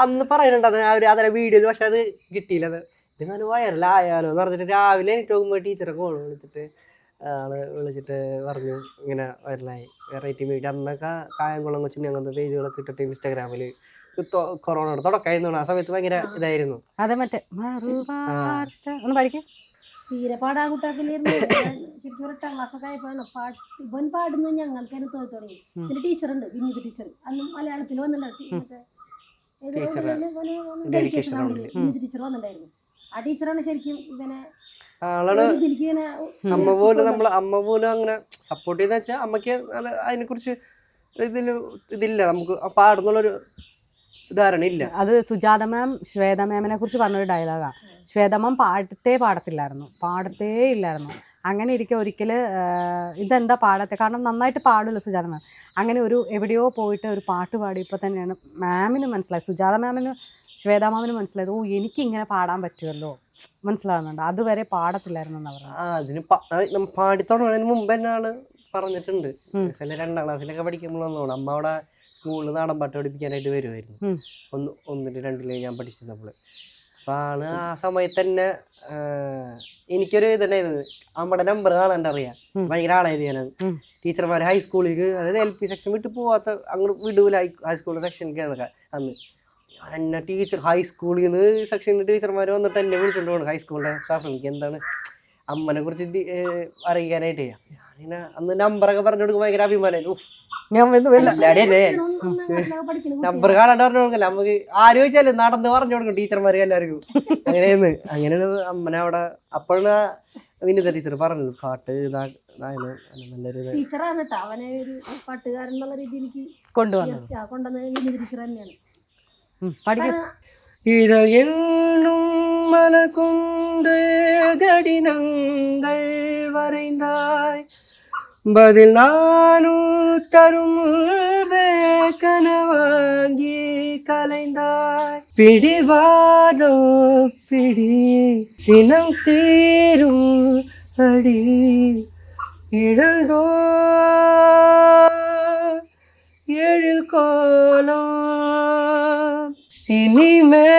അന്ന് പറയുന്നുണ്ട് അത് അതിലെ വീഡിയോയിൽ, പക്ഷെ അത് കിട്ടിയില്ല. അത് ഇതിങ്ങനെ വൈറലായാലോ എന്ന് പറഞ്ഞിട്ട് രാവിലെ എനിക്ക് പോകുമ്പോൾ ടീച്ചറെ കോൾ വിളിച്ചിട്ട് പറഞ്ഞു ഇങ്ങനെ വൈറലായി. വെറൈറ്റി മീഡിയ അന്നൊക്കെ കായംകുളം കൊച്ചിന് അങ്ങനത്തെ പേജുകളൊക്കെ ഇട്ടിട്ട് ഇൻസ്റ്റാഗ്രാമിൽ കൊറോണയുടെ തുടക്കമായിരുന്നു. ആ സമയത്ത് ഭയങ്കര ഇതായിരുന്നു. അതെ, മറ്റേ ഒന്ന് പഠിക്കാം തീരെ പാടാൻ കൂട്ടാക്കില്ലായിരുന്നു. ശരിക്കും 8ാം ക്ലാസ്സൊക്കെ ആയപ്പോഴാണ് ഇവൻ പാടുന്നത് ഞങ്ങൾക്ക് തന്നെ തോന്നി തുടങ്ങി. പിന്നെ ടീച്ചറുണ്ട്, വിനീത് ടീച്ചർ, അന്ന് മലയാളത്തിൽ വന്നിട്ടുണ്ടായിരുന്നു. ഡെഡിക്കേഷൻ റൗണ്ടിൽ വിനീത് ടീച്ചർ വന്നിട്ടുണ്ടായിരുന്നു. ആ ടീച്ചറാണ് ശരിക്കും ഇവനെ അമ്മ പോലും അങ്ങനെ സപ്പോർട്ട് ചെയ്തെന്ന് വെച്ചാൽ അമ്മയ്ക്ക് അതിനെ കുറിച്ച് ഇതില്ല, നമുക്ക് പാടുന്നുള്ളൊരു ധാരണ ഇല്ല. അത് സുജാത മാം ശ്വേത മാമിനെ കുറിച്ച് പറഞ്ഞൊരു ഡയലോഗാണ്. ശ്വേത മാം പാടത്തേ ഇല്ലായിരുന്നു. അങ്ങനെ ഇരിക്കുക ഒരിക്കൽ ഇതെന്താ പാടത്തെ, കാരണം നന്നായിട്ട് പാടില്ല സുജാത മാം. അങ്ങനെ എവിടെയോ പോയിട്ട് ഒരു പാട്ട് പാടിയപ്പോൾ തന്നെയാണ് മാമിന് മനസ്സിലായത്, സുജാത മാമിന് ശ്വേത മാമിന് മനസ്സിലായത്, എനിക്കിങ്ങനെ പാടാൻ പറ്റുമല്ലോ, മനസ്സിലാകുന്നുണ്ട്. അതുവരെ പാടത്തില്ലായിരുന്നു എന്ന് പറഞ്ഞു. അതിന് പാടി തുടങ്ങുന്നതിന് മുമ്പ് തന്നെ ആള് പറഞ്ഞിട്ടുണ്ട്. 2ാം ക്ലാസ്സിലൊക്കെ പഠിക്കുമ്പോഴൊന്നും അമ്മ അവിടെ സ്കൂളിൽ നാടൻ പാട്ട് പഠിപ്പിക്കാനായിട്ട് വരുമായിരുന്നു. 1, 2 ഞാൻ പഠിച്ചിരുന്നപ്പോൾ. അപ്പോൾ ആള് ആ സമയത്ത് തന്നെ എനിക്കൊരു ഇതുണ്ടായിരുന്നു, അമ്മയുടെ നമ്പർ കാണാൻ അറിയാം. ഭയങ്കര ആളായത് ഞാനത്. ടീച്ചർമാർ ഹൈസ്കൂളിലേക്ക്, അതായത് LP സെക്ഷൻ വിട്ട് പോവാത്ത, അങ്ങോട്ട് വിടൂല ഹൈസ്കൂൾ സെക്ഷനിലേക്ക് അന്ന്. എന്നെ ടീച്ചർ ഹൈസ്കൂളിൽ നിന്ന് സെക്ഷനിൽ ടീച്ചർമാർ വന്നിട്ട് എന്നെ വിളിച്ചോണ്ട് പോകണം ഹൈസ്കൂളിൻ്റെ സ്റ്റാഫിലേക്ക്, എന്താണ് അമ്മനെ കുറിച്ച് അറിയിക്കാനായിട്ട്. ഞാനിങ്ങനെ അന്ന് നമ്പറൊക്കെ പറഞ്ഞു കൊടുക്കും, ഭയങ്കര അഭിമാനമായിരുന്നു. നമ്പർ കാണാണ്ട് പറഞ്ഞു കൊടുക്കല്ല, നമുക്ക് ആര് ചോദിച്ചാലും നടന്ന് പറഞ്ഞു കൊടുക്കും ടീച്ചർമാർക്ക് എല്ലാവർക്കും. അങ്ങനെയാണ് അമ്മനെ അവിടെ. അപ്പോഴാണ് വിനീത ടീച്ചർ പറഞ്ഞത് പാട്ട് നല്ലൊരു ടീച്ചറാണ് കേട്ടോ അവനെ ഒരു പാട്ടുകാരൻ എന്നുള്ള രീതിയിലേക്ക് കൊണ്ടുവന്നത് വിനീത ടീച്ചർ തന്നെയാണ്. இதென்னும் மலர் கொண்டு கடினங்கள் வரைந்தாய், பதில் நானும் தரும் கனவாங்கி கலைந்தாய். பிடிவாதோ பிடி சினம் தீரும் அடி, இழந்தோ எழில் கோலம் இனிமேல்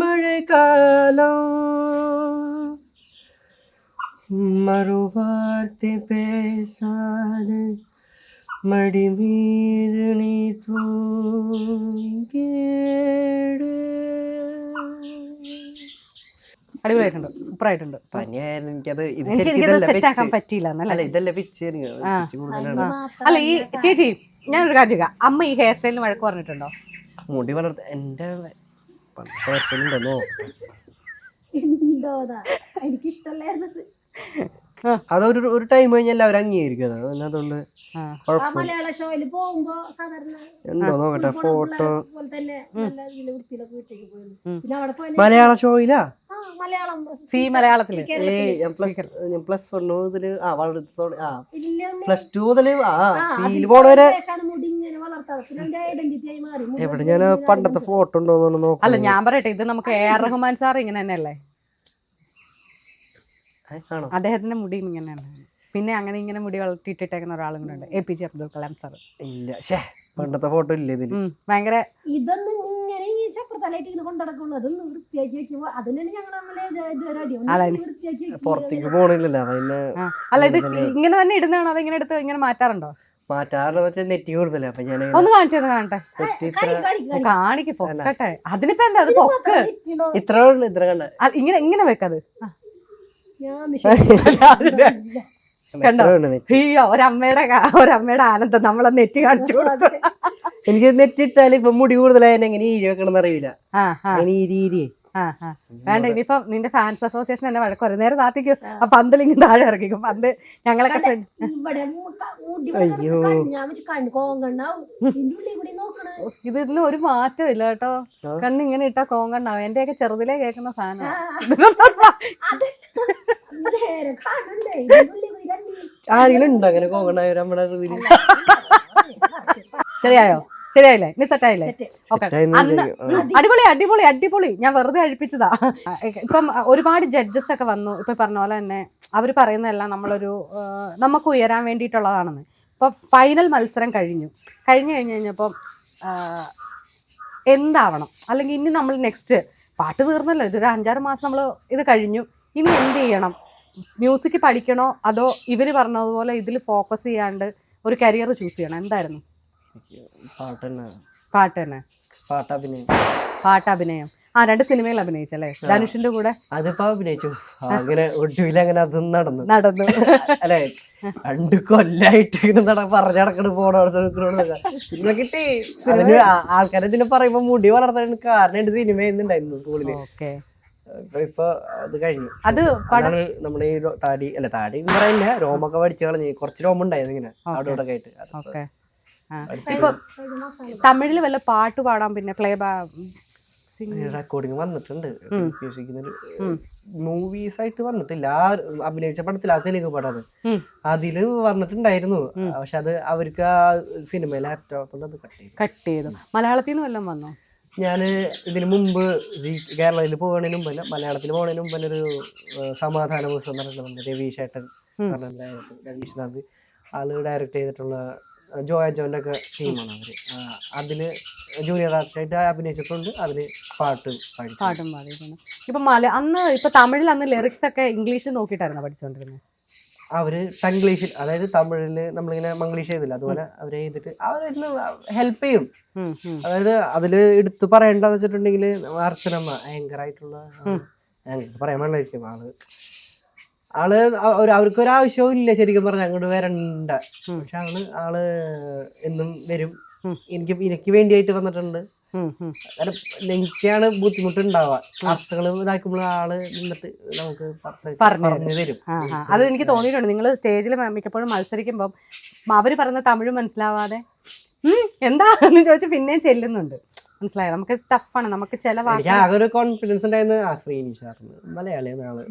மழைக்காலம், மறுவார்த்தை பேசாது மடி மீது நீ തൂങ്ങിട്. അടിപൊളിയായിട്ടുണ്ട്, സൂപ്പറായിട്ടുണ്ട്. പനിയായിരുന്നു എനിക്കത്. സെറ്റാക്കാൻ പറ്റിയില്ല എന്നല്ലേ? ഇതല്ലേ പിച്ച് കൂടുതലാണ്. അല്ല ഈ ചേച്ചി, ഞാനൊരു കാര്യം ചോദിക്കാം, അമ്മ ഈ ഹെയർ സ്റ്റൈലിന് വഴക്ക് പറഞ്ഞിട്ടുണ്ടോ? മുടി വളർത്ത എന്റെ ഹെയർ സ്റ്റൈൽ ഉണ്ടെന്നോ എനിക്കിഷ്ടമല്ലായിരുന്നത്. അതൊരു ടൈം കഴിഞ്ഞാൽ അവർ അംഗീകരിക്കും. അതുകൊണ്ട് മലയാള ഷോയിൽ പോകുമ്പോ സാധാരണ ഉണ്ടോ നോക്കട്ടെ ഫോട്ടോ. മലയാള ഷോയിലാ? മലയാളത്തില് ഞാൻ +1 മുതല് +2 മുതല് സീല് പോണവരെ എവിടെ ഞാൻ പണ്ടത്തെ ഫോട്ടോ ഉണ്ടോന്ന് നോക്കാം. അല്ല ഞാൻ പറയട്ടെ, ഇത് നമുക്ക് AR റഹ്മാൻ സാർ ഇങ്ങനെ തന്നെയല്ലേ? അദ്ദേഹത്തിന്റെ മുടിയും ഇങ്ങനെയാണ്. പിന്നെ അങ്ങനെ ഇങ്ങനെ മുടി വളർത്തിയിട്ടിട്ടേക്കുന്ന ഒരാളും കൂടെ ഉണ്ട്, APJ അബ്ദുൽ കലാം സാർ. ഇല്ല, പണ്ടത്തെ ഫോട്ടോ ഇല്ല ഇതിൽ. ഭയങ്കര ഇതൊന്നും ഇങ്ങനെ ചക്രത്തലായിട്ട് ഇങ്ങനെ കൊണ്ടടക്കുള്ളൂ. അതൊന്നും വൃത്തിയാക്കി വെക്കുമ്പോ അതിനാണ് ഞങ്ങൾ പുറത്തേക്ക് പോണില്ലല്ലോ. അല്ല ഇത് ഇങ്ങനെ തന്നെ ഇടുന്നതാണോ അതോ ഇങ്ങനെ എടുത്ത് ഇങ്ങനെ മാറ്റാറുണ്ടോ? മാറ്റാറുണ്ടോ വെച്ചാൽ നെറ്റ് കൂടുതല. അപ്പൊ ഞാൻ ഒന്ന് കാണിച്ചത് കാണട്ടെ, കാണിക്ക് പൊക്കട്ടെ. അതിനിപ്പോ എന്താ അത് പൊക്ക്, ഇത്ര കണ്ട ഇങ്ങനെ ഇങ്ങനെ വെക്കത്. കണ്ടോ അയ്യോ, ഒരമ്മയുടെ ആനന്ദം നമ്മളെ നെറ്റ് കാണിച്ചു കൊടുത്തു. എനിക്ക് നെറ്റ് ഇട്ടാല് ഇപ്പൊ മുടി കൂടുതലായ എങ്ങനെ ഈരി വെക്കണം അറിയില്ല. വേണ്ട, ഇനിയിപ്പൊ നിന്റെ ഫാൻസ് അസോസിയേഷൻ എന്നെ വഴക്ക് പറയും. നേരെ താത്തിക്കും ആ പന്തലിങ്ങ് താഴെ ഇറക്കിക്കും. പന്ത് ഞങ്ങളൊക്കെ ഇതിന് ഒരു മാറ്റം ഇല്ല കേട്ടോ. കണ്ണിങ്ങനെ ഇട്ടാ കോങ്കണ്ണാവും. എന്റെയൊക്കെ ചെറുതിലേ കേൾക്കുന്ന സാധനം. ആരെങ്കിലും ഉണ്ടോ അങ്ങനെ കോങ്കണ്ണായ നമ്മുടെ ശരിയായോ? ശരിയായില്ലേ? ഇനി സെറ്റായില്ലേ? Set. ഓക്കെ. സെറ്റായെന്ന് അന്ന് അടിപൊളി അടിപൊളി അടിപൊളി. ഞാൻ വെറുതെ അഴിപ്പിച്ചതാ. ഇപ്പം ഒരുപാട് ജഡ്ജസ് ഒക്കെ വന്നു. ഇപ്പൊ പറഞ്ഞ പോലെ തന്നെ അവർ പറയുന്നതെല്ലാം നമുക്ക് ഉയരാൻ വേണ്ടിയിട്ടുള്ളതാണെന്ന്. ഇപ്പൊ ഫൈനൽ മത്സരം കഴിഞ്ഞു കഴിഞ്ഞപ്പോൾ എന്താവണം, അല്ലെങ്കിൽ ഇനി നമ്മൾ നെക്സ്റ്റ് പാട്ട് തീർന്നല്ലോ, ഇതൊരു 5-6 മാസം നമ്മൾ ഇത് കഴിഞ്ഞു, ഇനി എന്ത് ചെയ്യണം? മ്യൂസിക് പഠിക്കണോ അതോ ഇവർ പറഞ്ഞതുപോലെ ഇതിൽ ഫോക്കസ് ചെയ്യാണ്ട് ഒരു കരിയർ ചൂസ് ചെയ്യണം? എന്തായിരുന്നു? പാട്ട് തന്നെ. പാട്ടഭിനയം. 2 സിനിമയിൽ അഭിനയിച്ചല്ലേ ധനുഷിന്റെ കൂടെ? അതിപ്പോ അഭിനയിച്ചു അങ്ങനെ ഒടുവിൽ അങ്ങനെ അതും നടന്നു അല്ലെ. 2 കൊല്ലായിട്ട് ഇങ്ങനെ പറഞ്ഞു നടക്കണ പോണ കിട്ടി. അതിന് ആൾക്കാരെ ഇതിനെ പറയുമ്പോ മുടി വളർത്താൻ കാരണം സിനിമ എന്നുണ്ടായിരുന്നു സ്കൂളില്. ഇപ്പൊ അത് കഴിഞ്ഞു. അത് നമ്മുടെ ഈ താടി എന്ന് പറയില്ല, രോമൊക്കെ പഠിച്ചു കളഞ്ഞ് കുറച്ച് രോമം ഉണ്ടായിരുന്നു ഇങ്ങനെ അവിടെ ഇവിടെ ആയിട്ട്. ഇപ്പൊ തമിഴില് വല്ല പാട്ട് പാടാൻ പിന്നെ പ്ലേ റെക്കോർഡിങ് വന്നിട്ടുണ്ട്. മ്യൂസിക്കിനൊരു മൂവീസ് ആയിട്ട് വന്നിട്ടില്ല. ആ അഭിനയിച്ച പടത്തിൽ ആ തെലുങ്ക് പടം അതില് വന്നിട്ടുണ്ടായിരുന്നു. പക്ഷെ അത് അവർക്ക് ആ സിനിമ ലാപ്ടോപ്പ് അത് കട്ട് ചെയ്തു. മലയാളത്തിൽ നിന്ന് വല്ലതും വന്നോ? ഞാൻ ഇതിന് മുമ്പ് കേരളത്തിൽ പോകുന്നതിന് മുമ്പ് മലയാളത്തിൽ പോകുന്നതിന് മുമ്പ് ഒരു സമാധാന ദിവസം നടക്കുന്നുണ്ട്. രവീഷ് ഏട്ടൻ രവീഷ്നാഥ് ആള് ഡയറക്റ്റ് ചെയ്തിട്ടുള്ള ജോന്റെ ഒക്കെ ടീമാണ് അവര്. അതില് ജൂനിയർ ആർട്ടിസ്റ്റായിട്ട് അഭിനയിച്ചിട്ടുണ്ട്. അതില് പാട്ടും പാടിയിട്ടുണ്ട്. ഇപ്പൊ തമിഴിൽ അന്ന് ലിറിക്സ് ഒക്കെ ഇംഗ്ലീഷ് നോക്കിയിട്ടായിരുന്നു പഠിച്ചുകൊണ്ടിരുന്നത്. അവര് ടംഗ്ലീഷിൽ, അതായത് തമിഴില് നമ്മളിങ്ങനെ മംഗ്ലീഷ് ചെയ്തില്ല, അതുപോലെ അവര് ചെയ്തിട്ട് അവരിന്ന് ഹെൽപ്പ് ചെയ്യും. അതായത് അതില് എടുത്തു പറയേണ്ടതെന്ന് വെച്ചിട്ടുണ്ടെങ്കിൽ അർച്ചനമ്മ ഭയങ്കരമായിട്ടുള്ള പറയാൻ പാടില്ലായിരിക്കും. അവർക്ക് ഒരാവശ്യവും ഇല്ല ശരിക്കും പറഞ്ഞാൽ അങ്ങോട്ട് വരണ്ട. പക്ഷെ ആള് എന്നും വരും. എനിക്ക് വേണ്ടിയായിട്ട് വന്നിട്ടുണ്ട്. എനിക്കാണ് ബുദ്ധിമുട്ടുണ്ടാവുക. അർത്ഥങ്ങൾ ഇതാക്കുമ്പോൾ ആള് നിന്നിട്ട് നമുക്ക് പറഞ്ഞു തരും. അത് എനിക്ക് തോന്നിയിട്ടുണ്ട്. നിങ്ങൾ സ്റ്റേജിൽ മിക്കപ്പോഴും മത്സരിക്കുമ്പോൾ അവര് പറയുന്ന തമിഴ് മനസ്സിലാവാതെ എന്താ എന്ന് ചോദിച്ചു പിന്നെയും ചെല്ലുന്നുണ്ട്. മനസ്സിലായോ? നമുക്ക് ടഫാണ്. നമുക്ക് ചില ആകെ ഒരു കോൺഫിഡൻസ് ഉണ്ടായിരുന്നു ശ്രീനിഷാറിന്. മലയാളിയാണ് ആള്.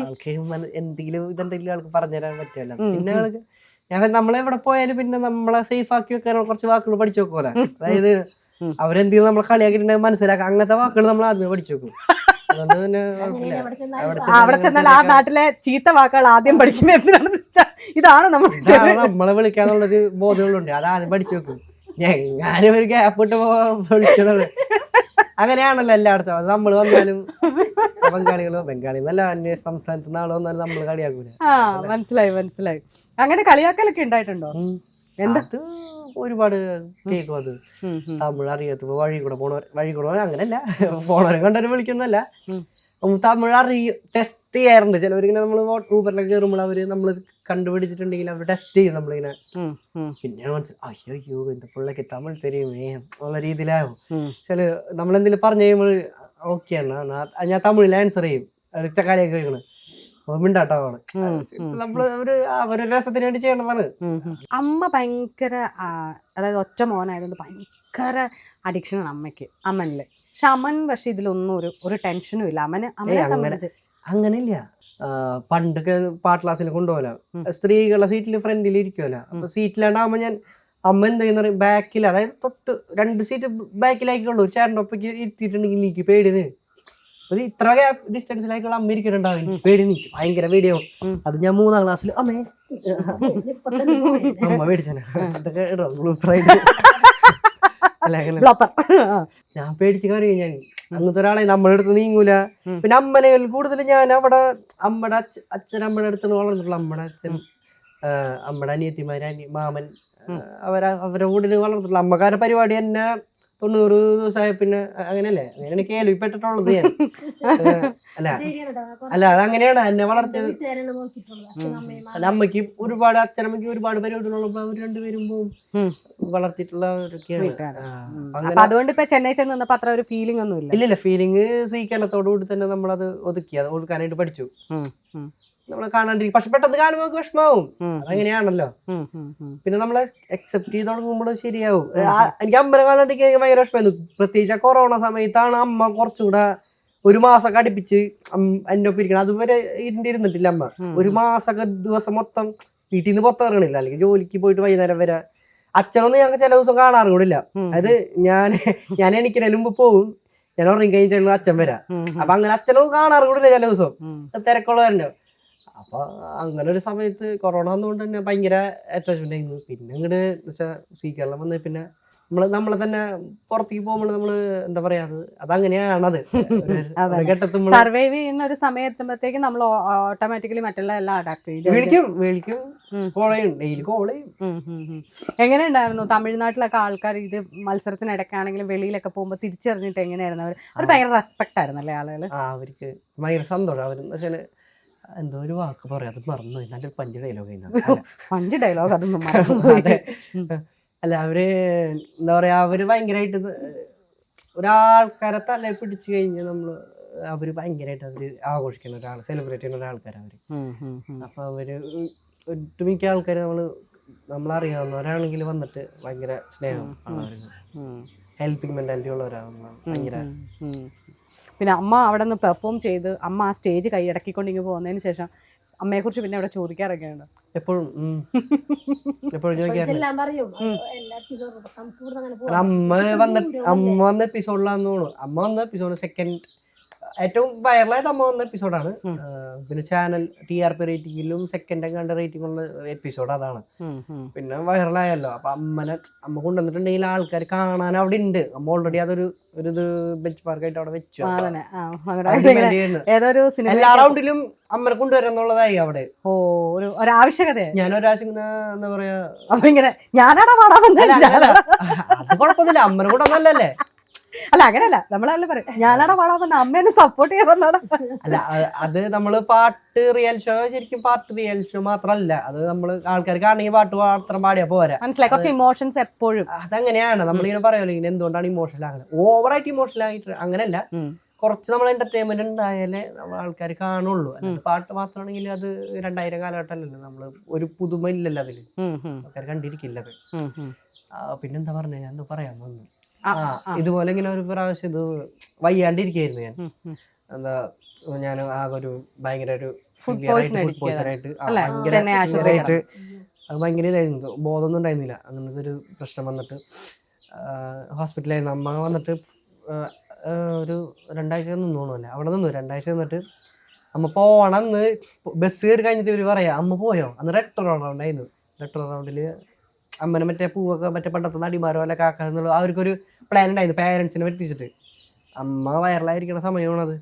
ആൾക്ക് എന്തെങ്കിലും ഇതുണ്ടെങ്കിലും ആൾക്ക് പറഞ്ഞുതരാൻ പറ്റില്ല. പിന്നെ ആൾക്ക് നമ്മളെവിടെ പോയാലും പിന്നെ നമ്മളെ സേഫ് ആക്കി വെക്കാൻ കുറച്ച് വാക്കുകൾ പഠിച്ചു വെക്കൂല. അതായത് അവരെന്തെങ്കിലും നമ്മളെ കളിയാക്കിയിട്ടുണ്ടെങ്കിൽ മനസ്സിലാക്കാം. അങ്ങനത്തെ വാക്കുകൾ നമ്മൾ ആദ്യം പഠിച്ചു വെക്കും. അതുകൊണ്ട് പിന്നെ അവിടെ ചെന്നാൽ ആ നാട്ടിലെ ചീത്ത വാക്കുകൾ ആദ്യം പഠിക്കുന്നത് ഇതാണ് നമ്മളെ വിളിക്കാന്നുള്ളൊരു ബോധങ്ങളുണ്ട്. അത് ആദ്യം പഠിച്ചു വെക്കും. ഞാനും ഒരു ഗ്യാപ്പ് ഇട്ട് വിളിച്ചതാണ്. അങ്ങനെയാണല്ലോ എല്ലായിടത്തും. അത് നമ്മൾ വന്നാലും ബംഗാളി എന്നല്ല അന്യ സംസ്ഥാനത്ത് നിന്ന് ആള് വന്നാലും നമ്മൾ കളിയാക്കൂല. മനസ്സിലായി. അങ്ങനെ കളിയാക്കലൊക്കെ ഉണ്ടായിട്ടുണ്ടോ? എന്താ ഒരുപാട് കേൾക്കും. അത് തമിഴ് അറിയാത്ത വഴി കൂടെ പോണവർ അങ്ങനെയല്ല, പോണവരെ കണ്ടവരെ വിളിക്കുന്നല്ല. തമിഴ് ടെസ്റ്റ് ചെയ്യാറുണ്ട് ചിലവരിങ്ങനെ. നമ്മൾ ഊബറിലൊക്കെ കയറുമ്പോൾ അവര് നമ്മള് കണ്ടുപിടിച്ചിട്ടുണ്ടെങ്കിൽ അവർ ടെസ്റ്റ് ചെയ്യും നമ്മളിങ്ങനെ. പിന്നെയാണ് മനസ്സിലായി അയ്യോ എന്താ പിള്ളേക്ക് തമിഴ് തരുമേ ഉള്ള രീതിയിലാവും. ചില നമ്മളെന്തെങ്കിലും പറഞ്ഞു കഴിയുമ്പോൾ ഓക്കെയാണ് ഞാൻ തമിഴിൽ ആൻസർ ചെയ്യും. ചക്കാടിയൊക്കെ കഴിക്കണം മിണ്ടാട്ടോ. നമ്മള് അവരുടെ രസത്തിന് വേണ്ടി ചെയ്യണതാണ്. അമ്മ ഭയങ്കര, അതായത് ഒറ്റ മോനായതുകൊണ്ട് ഭയങ്കര അഡിക്ഷനാണ് അമ്മനില്. പക്ഷെ ഇതിലൊന്നും ഒരു ടെൻഷനും ഇല്ല. അമ്മനെ സംബന്ധിച്ച് അങ്ങനെയില്ല. പണ്ടൊക്കെ പാട്ട് ക്ലാസ്സിൽ കൊണ്ടുപോകല സ്ത്രീകളുടെ സീറ്റിൽ ഫ്രണ്ടിൽ ഇരിക്കുമല്ലോ. അപ്പൊ സീറ്റിലാണ്ടാകുമ്പോ അമ്മ എന്താ പറയുക ബാക്കിൽ, അതായത് തൊട്ട് 2 സീറ്റ് ബാക്കിലായിക്കുള്ളൂ. ഒരു ചേട്ടൻ്റെ ഒപ്പയ്ക്ക് ഇരുത്തിയിട്ടുണ്ടെങ്കിൽ എനിക്ക് പേടിന് അത് ഇത്ര ഡിസ്റ്റൻസിലായിട്ടുള്ള അമ്മ ഇരിക്കുന്നുണ്ടാവും. എനിക്ക് പേടി, എനിക്ക് ഭയങ്കര പേടിയാവും. അത് ഞാൻ 3ാം ക്ലാസ്സിൽ അമ്മ പേടിച്ചാണ് ഇതൊക്കെ ഇടോ ഞാൻ പേടിച്ച് കറിയും. ഞാൻ അങ്ങനത്തെ ഒരാളെ നമ്മുടെ അടുത്ത് നീങ്ങൂല. പിന്നെ അമ്മനെ കൂടുതൽ ഞാൻ അവിടെ അമ്മയുടെ അമ്മയുടെ അടുത്ത് വളർന്നിട്ടുള്ള അമ്മയുടെ അച്ഛൻ, അമ്മയുടെ അനിയത്തിമാര്, മാമൻ, അവരുടെ കൂടെ വളർന്നിട്ടുള്ള അമ്മക്കാരുടെ പരിപാടി തന്നെ 90 ദിവസമായ പിന്നെ അങ്ങനെയല്ലേ, അങ്ങനെയാണ് കേൾവിപ്പെട്ടിട്ടുള്ളത് ഞാൻ. അല്ല അതങ്ങനെയാണ് എന്നെ വളർത്തിയത്. അല്ല അമ്മയ്ക്ക് ഒരുപാട്, അച്ഛനമ്മയ്ക്ക് ഒരുപാട് പരിപാടികളുള്ളപ്പോ അവർ രണ്ടുപേരും പോവും വളർത്തിയിട്ടുള്ളവരൊക്കെയാണ്. അതുകൊണ്ട് ഇപ്പൊ ചെന്നൈ ചെന്നപ്പോ അത്ര ഒരു ഫീലിംഗ് ഒന്നും ഇല്ല. ഫീലിംഗ് സ്വീകരണത്തോടു കൂടി തന്നെ നമ്മളത് ഒതുക്കി, അത് ഒതുക്കാനായിട്ട് പഠിച്ചു. നമ്മളെ കാണാണ്ടിരിക്കും. പക്ഷെ പെട്ടെന്ന് കാണുമ്പോൾ നമുക്ക് വിഷമാവും. അതങ്ങനെയാണല്ലോ. പിന്നെ നമ്മളെ അക്സെപ്റ്റ് ചെയ്ത് തുടങ്ങുമ്പോൾ ശരിയാവും. എനിക്ക് അമ്മനെ കാണാണ്ടിരിക്കാൻ ഭയങ്കര വിഷമായിരുന്നു. പ്രത്യേകിച്ച് കൊറോണ സമയത്താണ് അമ്മ കുറച്ചുകൂടെ 1 മാസമൊക്കെ അടുപ്പിച്ച് എൻ്റെ ഒപ്പം ഇരിക്കണം. അതുവരെ ഇരുന്നിട്ടില്ല അമ്മ. 1 മാസമൊക്കെ ദിവസം മൊത്തം വീട്ടിൽ നിന്ന് പുറത്തിറങ്ങണില്ല. അല്ലെങ്കിൽ ജോലിക്ക് പോയിട്ട് വൈകുന്നേരം വരെ അച്ഛനൊന്നും ഞങ്ങൾക്ക് ചില ദിവസം കാണാറും കൂടില്ല. അത് ഞാൻ എണീക്കുന്നതിന് മുമ്പ് പോവും, ഞാൻ ഉറങ്ങി കഴിഞ്ഞിട്ടാണ് അച്ഛൻ വരാം. അപ്പൊ അങ്ങനെ അച്ഛനൊന്നും കാണാറും കൂടില്ല ചില ദിവസം, തിരക്കുള്ളവരുണ്ടോ. അപ്പൊ അങ്ങനെ ഒരു സമയത്ത് കൊറോണ വന്നുകൊണ്ട് തന്നെ ഭയങ്കര അറ്റാച്ച്മെന്റ് ആയിരുന്നു. പിന്നെ ഇങ്ങോട്ട് കേരളം വന്ന് പിന്നെ നമ്മളെ തന്നെ പുറത്തേക്ക് പോകുമ്പോൾ നമ്മള് എന്താ പറയാ, അതങ്ങനെയാണത്. സർവൈവ് ചെയ്യുന്ന ഒരു സമയത്തുമ്പോഴത്തേക്ക് നമ്മൾ ഓട്ടോമാറ്റിക്കലി മറ്റുള്ള എല്ലാം അഡാപ്റ്റ് ചെയ്യും. വിളിക്കും ഡെയിലി കോൾ ചെയ്യും. എങ്ങനെയുണ്ടായിരുന്നു തമിഴ്നാട്ടിലൊക്കെ ആൾക്കാർ ഇത് മത്സരത്തിനിടയ്ക്കാണെങ്കിലും വെളിയിലൊക്കെ പോകുമ്പോൾ തിരിച്ചറിഞ്ഞിട്ട് എങ്ങനെയായിരുന്നു അവർ ഭയങ്കര റെസ്പെക്ട് ആയിരുന്നല്ലേ ആളുകള്? അവർക്ക് ഭയങ്കര സന്തോഷം. അവരെന്ന് വെച്ചാല് എന്തോ ഒരു വാക്ക് പറയാം, അത് മറന്നു, നല്ലൊരു പഞ്ച് ഡയലോഗ് അതൊന്നും അല്ല. അവര് എന്താ പറയാ, അവര് ഭയങ്കരമായിട്ട് ഒരാൾക്കാരെ തല പിടിച്ചു കഴിഞ്ഞാൽ അവര് ഭയങ്കരമായിട്ട് അവര് ആഘോഷിക്കുന്ന ഒരാൾ, സെലിബ്രേറ്റ് ചെയ്യുന്ന ഒരാൾക്കാരാണ് അവര്. അപ്പൊ അവര് ഒട്ടുമിക്ക ആൾക്കാര് നമ്മളറിയാവുന്നവരാണെങ്കിൽ വന്നിട്ട് ഭയങ്കര സ്നേഹം, ഹെൽപ്പിംഗ് മെന്റാലിറ്റി ഉള്ളവരാണ് ഭയങ്കര. പിന്നെ അമ്മ അവിടെ നിന്ന് പെർഫോം ചെയ്ത് അമ്മ ആ സ്റ്റേജ് കൈയടക്കിക്കൊണ്ടിങ്ങ് പോകുന്നതിന് ശേഷം അമ്മയെക്കുറിച്ച് പിന്നെ അവിടെ ചോദിക്കാറൊക്കെ ഉണ്ട് എപ്പോഴും അമ്മ വന്ന എപ്പിസോഡിലാന്ന് തോന്നുന്നു. അമ്മ വന്ന എപ്പിസോഡ് സെക്കൻഡ് ഏറ്റവും വൈറലായിട്ട് അമ്മ വന്ന എപ്പിസോഡാണ്. പിന്നെ ചാനൽ TRP റേറ്റിംഗിലും സെക്കൻഡ് കണ്ട റേറ്റിംഗ് ഉള്ള എപ്പിസോഡ് അതാണ്. പിന്നെ വൈറലായല്ലോ. അപ്പൊ അമ്മ കൊണ്ടുവന്നിട്ടുണ്ടെങ്കിൽ ആൾക്കാർ കാണാൻ അവിടെ ഉണ്ട്. അമ്മ ഓൾറെഡി അതൊരു ബെഞ്ച് മാർക്കായിട്ട് അവിടെ വെച്ചു. എല്ലാ റൗണ്ടിലും അമ്മനെ കൊണ്ടുവരാന്നുള്ളതായി അവിടെ. ഒരാവശ്യകത. ഞാനൊരാവശ്യം എന്താ പറയാ, ഞാനാടാ പാടാ അത് കുഴപ്പമൊന്നുമില്ല, അമ്മനെ കൂടെ ഒന്നല്ലേ. അല്ല അങ്ങനെയല്ല, നമ്മളല്ല പറയാം ഞാനാടാ പാടാൻ വന്ന അമ്മേനെ സപ്പോർട്ട് ചെയ്യാൻ. അല്ല അത് നമ്മള് പാട്ട് റിയൽ ഷോ, ശരിക്കും പാട്ട് റിയൽ ഷോ മാത്രല്ല, അത് നമ്മള് ആൾക്കാർ കാണണമെങ്കിൽ പാട്ട് മാത്രം പാടിയാ പോരാ. മനസ്സിലായി, കുറച്ച് ഇമോഷൻസ് എപ്പോഴും അതങ്ങനെയാണ്. നമ്മളിങ്ങനെ പറയുമല്ലോ ഇങ്ങനെ എന്തുകൊണ്ടാണ് ഇമോഷണൽ ആകുന്നത്, ഓവറായിട്ട് ഇമോഷണൽ ആയിട്ട് അങ്ങനെയല്ല. കുറച്ച് നമ്മൾ എന്റർടൈൻമെന്റ് ഉണ്ടായാലേ ആൾക്കാർ കാണുള്ളൂ. പാട്ട് മാത്രമാണെങ്കിൽ അത് 2000 കാലഘട്ടമല്ലല്ലോ, നമ്മള് ഒരു പുതുമ ഇല്ലല്ലോ അതില്, ആൾക്കാർ കണ്ടിരിക്കില്ലത്. പിന്നെന്താ പറഞ്ഞ, ഞാൻ എന്താ പറയാൻ വന്നു. ഇതുപോലെ ഇങ്ങനെ ഒരു പ്രാവശ്യം ഇത് വയ്യാണ്ടിരിക്കായിരുന്നു ഞാൻ. എന്താ ഞാൻ ആകെ ഒരു ഭയങ്കര ഒരു പോയിസണായിട്ട് അത് ഭയങ്കര ഇതായിരുന്നു, ബോധമൊന്നും ഉണ്ടായിരുന്നില്ല. അങ്ങനത്തെ ഒരു പ്രശ്നം വന്നിട്ട് ഹോസ്പിറ്റലായിരുന്നു. അമ്മ വന്നിട്ട് ഒരു 2 ആഴ്ച നിന്നു തോന്നുമല്ലേ, അവിടെ നിന്നു 2 ആഴ്ച നിന്നിട്ട് അമ്മ പോണെന്ന് ബസ് കയറി കഴിഞ്ഞിട്ട് ഇവര് പറയാ അമ്മ പോയോ. അന്ന് റെട്രോ റൗണ്ടായിരുന്നു. റെട്രോ റൗണ്ടില് അമ്മനെ മറ്റേ പൂവൊക്കെ മറ്റേ പണ്ടത്തെ നടിമാരോ അല്ല കാക്കാന്നുള്ള അവർക്കൊരു പ്ലാൻ ഉണ്ടായിരുന്നു, പേരൻസിനെ വരുത്തിച്ചിട്ട്. അമ്മ വൈറലായിരിക്കണ സമയമാണത്.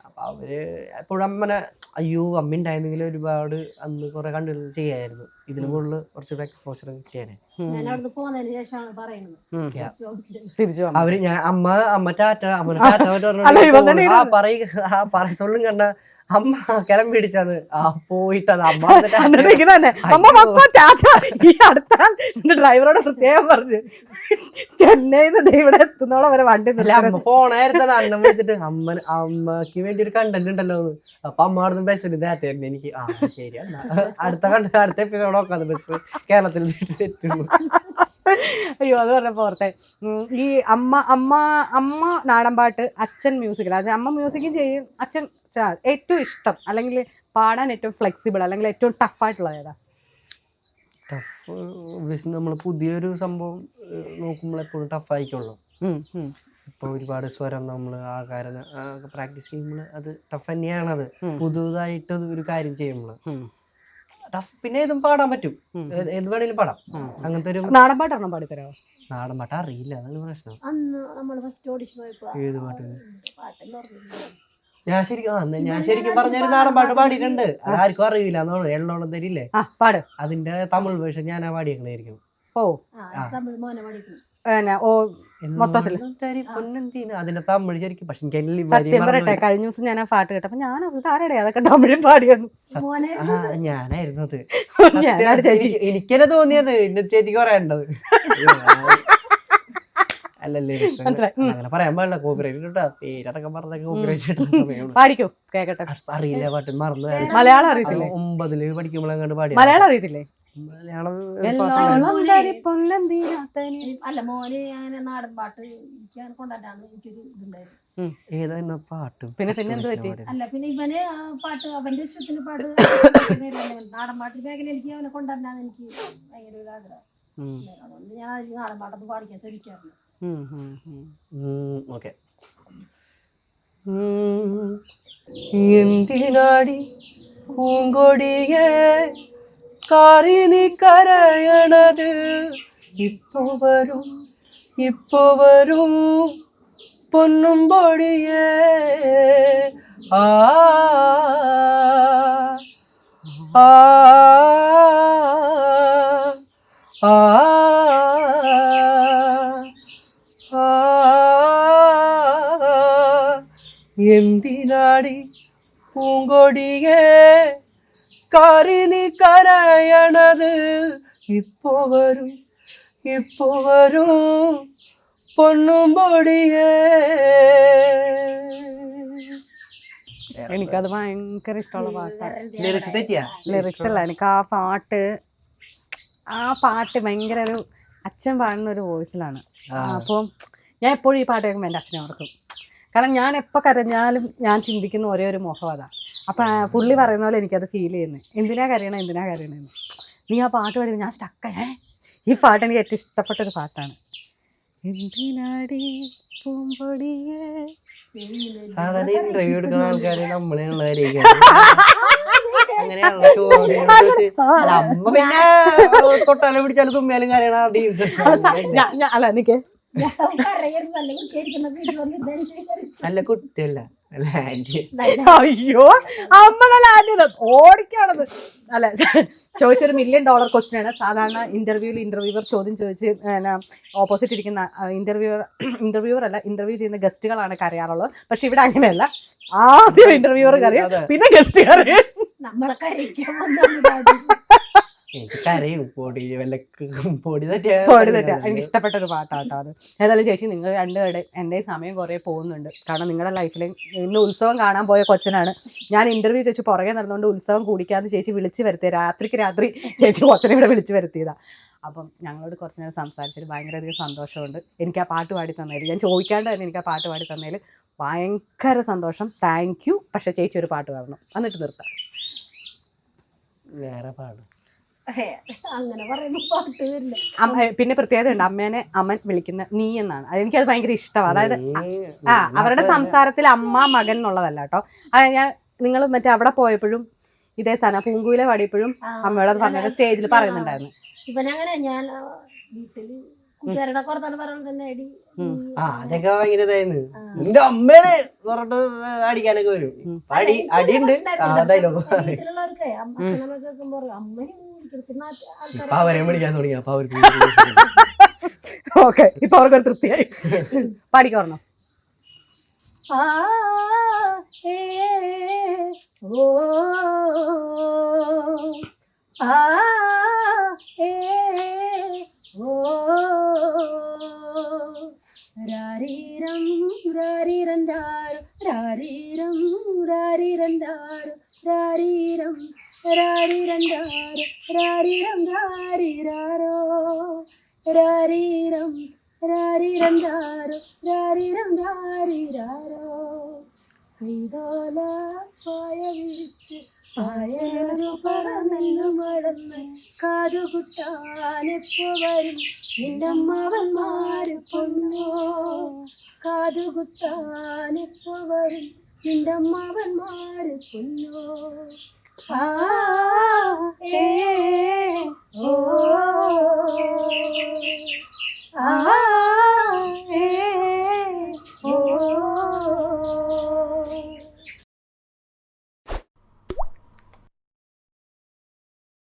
അപ്പൊ അവര് എപ്പോഴും അമ്മനെ അയ്യോ അമ്മ ഉണ്ടായിരുന്നെങ്കിൽ ഒരുപാട് അന്ന് കുറെ കണ്ടുകൾ ചെയ്യായിരുന്നു. ഇതിന് കൂടുതൽ കുറച്ചുകൂടെ എക്സ്പോഷർ കിട്ടിയാനെ. അവര് അമ്മ ടാറ്റ അമ്മ പറയ സൊല്ലും കണ്ട അമ്മ കിളം പിടിച്ചത് പോയിട്ടത് ഡ്രൈവറോട് പ്രത്യേകം പറഞ്ഞു ചെന്നൈന്ന് ഇവിടെ എത്തുന്നോളം വരെ വണ്ടി അമ്മ പോണായിരുന്നു. അന്നം വിളിച്ചിട്ട് അമ്മക്ക് വേണ്ടി ഒരു കണ്ടന്റ് ഉണ്ടല്ലോ. അപ്പൊ അമ്മ അവിടെ നിന്ന് ബസ്സിൽ ഇതായിരുന്നു എനിക്ക്. ശരി അടുത്ത എപ്പിസോഡ് നോക്കാതെ ബസ് കേരളത്തിൽ എത്തുന്നു. അയ്യോ അത് പറഞ്ഞപ്പോ ഓർത്തെ, ഈ അമ്മ നാടൻപാട്ട്, അച്ഛൻ മ്യൂസിക്കൽ. അമ്മ മ്യൂസിക്കും ചെയ്യും, അച്ഛൻ ഏറ്റവും ഇഷ്ടം അല്ലെങ്കിൽ പാടാൻ ഏറ്റവും ഫ്ലെക്സിബിൾ അല്ലെങ്കിൽ ഏറ്റവും ടഫായിട്ടുള്ളത് ഏതാ? ടഫ് നമ്മൾ പുതിയൊരു സംഭവം നോക്കുമ്പോൾ എപ്പോഴും ടഫ് ആയിക്കുള്ളൂ. ഇപ്പോൾ ഒരുപാട് സ്വരം നമ്മൾ ആകാരം പ്രാക്ടീസ് ചെയ്യുമ്പോൾ അത് ടഫ് തന്നെയാണത്. പുതുതായിട്ട് ഒരു കാര്യം ചെയ്യുമ്പോൾ ടഫ്. പിന്നെ ഏതും പാടാൻ പറ്റും, ഏത് വേണേലും പാടാം. അങ്ങനത്തെ ഒരു നാടൻ പാട്ടാണോ പാടിത്തരാമോ? നാടൻ പാട്ട് അറിയില്ല, അതാണ് പ്രശ്നം. ഏത് പാട്ട്? ഞാൻ ശരിക്കും പറഞ്ഞൊരു നാടൻ പാട്ട് പാടിയിട്ടുണ്ട്, അത് ആർക്കും അറിയില്ല എന്നാണ്. എള്ളോളം തരില്ലേ, അതിന്റെ തമിഴ് വേർഷൻ ഞാനാ പാടിയേക്കണായിരിക്കും. മൊത്തത്തില് അതിന്റെ തമിഴ് ശരിക്കും. പക്ഷെ കഴിഞ്ഞ ദിവസം ഞാൻ ആ പാട്ട് കേട്ടപ്പോ ഞാൻ ആരുടെ അതൊക്കെ തമിഴ് പാടിയെന്നു. ഞാനായിരുന്നു അത്. എനിക്കെന്നെ തോന്നിയത് എന്റെ ചേച്ചിക്ക് പറയേണ്ടത്. അല്ലല്ലേ, അങ്ങനെ പറയാൻ പാടില്ല, കോപ്പിറൈറ്റ് പേരടക്കം പറഞ്ഞ പാടിക്കോ കേക്കട്ടെ. അറിയില്ല പാട്ട്, മറന്നു. മലയാളം അറിയത്തില്ലേ? 9ൽ പഠിക്കുമ്പോഴെങ്ങാണ്ട് പാടി. മലയാളം അറിയത്തില്ലേ? മലയാളം അല്ല മോന് അങ്ങനെ നാടൻ പാട്ട് കൊണ്ടുവരാന്ന് എനിക്കൊരു ഇതുണ്ടായിരുന്നു. ഏതായിരുന്നു പാട്ട്? പിന്നെ എന്ത് പറ്റി? അല്ല പിന്നെ ഇവന് പാട്ട് അവന്റെ ഇഷ്ടത്തിന് പാട്ട് നാടൻ പാട്ട് മേഖല എനിക്ക് അവനെ കൊണ്ടുവരാന്ന് എനിക്ക് ഭയങ്കര ഒരു ആഗ്രഹം. അതുകൊണ്ട് ഞാൻ അധികം നാടൻ പാട്ടൊന്നും പാടിക്കാൻ ശ്രമിക്കാറില്ല. ഓക്കെ. എന്തിനാടി പൂങ്കൊടിയെ കാറിനി കരയണത്, ഇപ്പൊ വരും പൊന്നും പൊടിയേ. ആ ആ ആ എന്തിനാടി പൂങ്കൊടിയേ കാറിനി കരയണത്, ഇപ്പൊ വരും പൊന്നും പൊടിയേ. എനിക്കത് ഭയങ്കര ഇഷ്ടമുള്ള പാട്ടാണ്. ലിറിക്സ് തെറ്റിയാ? ലിറിക്സ് അല്ല, എനിക്ക് ആ പാട്ട് ഭയങ്കര ഒരു അച്ഛൻ പാടുന്ന ഒരു വോയിസിലാണ്. അപ്പോൾ ഞാൻ എപ്പോഴും ഈ പാട്ട് കേൾക്കുമ്പോൾ എൻ്റെ അച്ഛനെ ഓർക്കും. കാരണം ഞാൻ എപ്പോൾ കരഞ്ഞാലും ഞാൻ ചിന്തിക്കുന്ന ഒരേ ഒരു മോഹം അതാണ്. അപ്പം പുള്ളി പറയുന്ന പോലെ എനിക്കത് ഫീൽ ചെയ്യുന്നത്. എന്തിനാ കരയണമെന്ന് നീ ആ പാട്ട് പാടി ഞാൻ സ്റ്റക്കായേ. ഈ പാട്ട് എനിക്ക് ഏറ്റവും ഇഷ്ടപ്പെട്ടൊരു പാട്ടാണ്. എന്തിനാടി പൂമ്പൊടിയേ. സാധാരണ ഇന്റർവ്യൂ എടുക്കുന്ന ആൾക്കാര് നമ്മളെയുള്ള അങ്ങനെയാണല്ലോ. അമ്മ പിന്നെ തൊട്ടാലും പിടിച്ചാലും തുമ്മിയാലും കാര്യമാണ്. അല്ല നിക്ക്, നല്ല കുട്ടിയല്ല. അയ്യോ അമ്മ നല്ല ആന്റി ഓടിക്കാണത്. അല്ല, ചോദിച്ചൊരു $1 million ക്വസ്റ്റ്യൻ ആണ്. സാധാരണ ഇന്റർവ്യൂവർ ചോദ്യം ചോദിച്ച് ഓപ്പോസിറ്റ് ഇരിക്കുന്ന ഇന്റർവ്യൂവർ അല്ല, ഇന്റർവ്യൂ ചെയ്യുന്ന ഗസ്റ്റുകളാണ് കരയാറുള്ളത്. പക്ഷെ ഇവിടെ അങ്ങനെയല്ല, ആദ്യം ഇന്റർവ്യൂവർ കരയും, പിന്നെ ഗസ്റ്റ് കരയും. നമ്മളെ എനിക്ക് ഇഷ്ടപ്പെട്ട ഒരു പാട്ടാട്ടോ അത്. ഏതായാലും ചേച്ചി, നിങ്ങൾ രണ്ടുപേരുടെ എൻ്റെ സമയം കുറേ പോകുന്നുണ്ട്. കാരണം നിങ്ങളുടെ ലൈഫിൽ ഇന്ന് ഉത്സവം കാണാൻ പോയ കൊച്ചനാണ് ഞാൻ. ഇന്റർവ്യൂ ചേച്ചി പുറകെ നടന്നുകൊണ്ട് ഉത്സവം കൂടിക്കാന്ന് ചേച്ചി വിളിച്ചു വരുത്തിയ രാത്രി ചേച്ചി കൊച്ചനെ ഇവിടെ വിളിച്ചു വരുത്തിയതാണ്. അപ്പം ഞങ്ങളോട് കുറച്ച് നേരം സംസാരിച്ചിട്ട് ഭയങ്കരധികം സന്തോഷമുണ്ട്. എനിക്ക് ആ പാട്ട് പാടി തന്നതിൽ, ഞാൻ ചോദിക്കാണ്ട് തന്നെ എനിക്ക് ആ പാട്ട് പാടി തന്നതിൽ ഭയങ്കര സന്തോഷം. Thank you. പക്ഷെ ചേച്ചി ഒരു പാട്ട് പാടണം, എന്നിട്ട് നിർത്താം. വേറെ പാട് അങ്ങനെ പറയുമ്പോ പാട്ട് വരില്ല. പിന്നെ പ്രത്യേകത ഉണ്ട്, അമ്മേനെ അമ്മൻ വിളിക്കുന്ന നീ എന്നാണ്. എനിക്കത് ഭയങ്കര ഇഷ്ടമാണ്. അതായത് അവരുടെ സംസാരത്തിൽ അമ്മ മകൻ എന്നുള്ളതല്ല കേട്ടോ. ഞാൻ നിങ്ങൾ മറ്റേ അവിടെ പോയപ്പോഴും ഇതേ സാധനം പൂങ്കുയിലെ പാടിയപ്പോഴും അമ്മയോട് അത് പറഞ്ഞിട്ട് സ്റ്റേജിൽ പറയുന്നുണ്ടായിരുന്നു. ഇവനങ്ങനെ ഞാൻ വീട്ടില് കൂട്ടുകാരുടെ പുറത്താണ് പറയുന്നത് തന്നെ അടി. അതൊക്കെ ഭയങ്കര ഇതായിരുന്നു. എന്റെ അമ്മേനെ പറഞ്ഞിട്ട് അടിക്കാനൊക്കെ വരും. അടിയുണ്ട് വീട്ടിലുള്ളവർക്ക് അച്ഛനമ്മ കേൾക്കുമ്പോ അമ്മനെ അവരെ വിളിക്കാൻ തുടങ്ങി. അപ്പൊ അവർക്ക് ഓക്കെ, ഇപ്പൊ അവർക്കൊരു തൃപ്തിയായി. പാടിക്കോർണോ? രാരീരം രാരീരണ്ടാരോ രാരീരം രാരീരണ്ടാരോ രാരീരം രാരീരണ്ടാരോ രാരീരം രാരീരാരോ രാരീരം രാരീരണ്ടാരോ രാരീരം രാരീരാരോ. കൈതോല പായ വിരിച്ച് പായലു പറന്നു മടന്ന് കാതുകുത്താനെപ്പോ വരും നിന്റെ അമ്മാവന്മാര് പൊന്നോ. കാതുകുത്താനെപ്പോ വരും നിന്റെ അമ്മാവന്മാര് പൊന്നോ. ആ ഏ ഓ ആ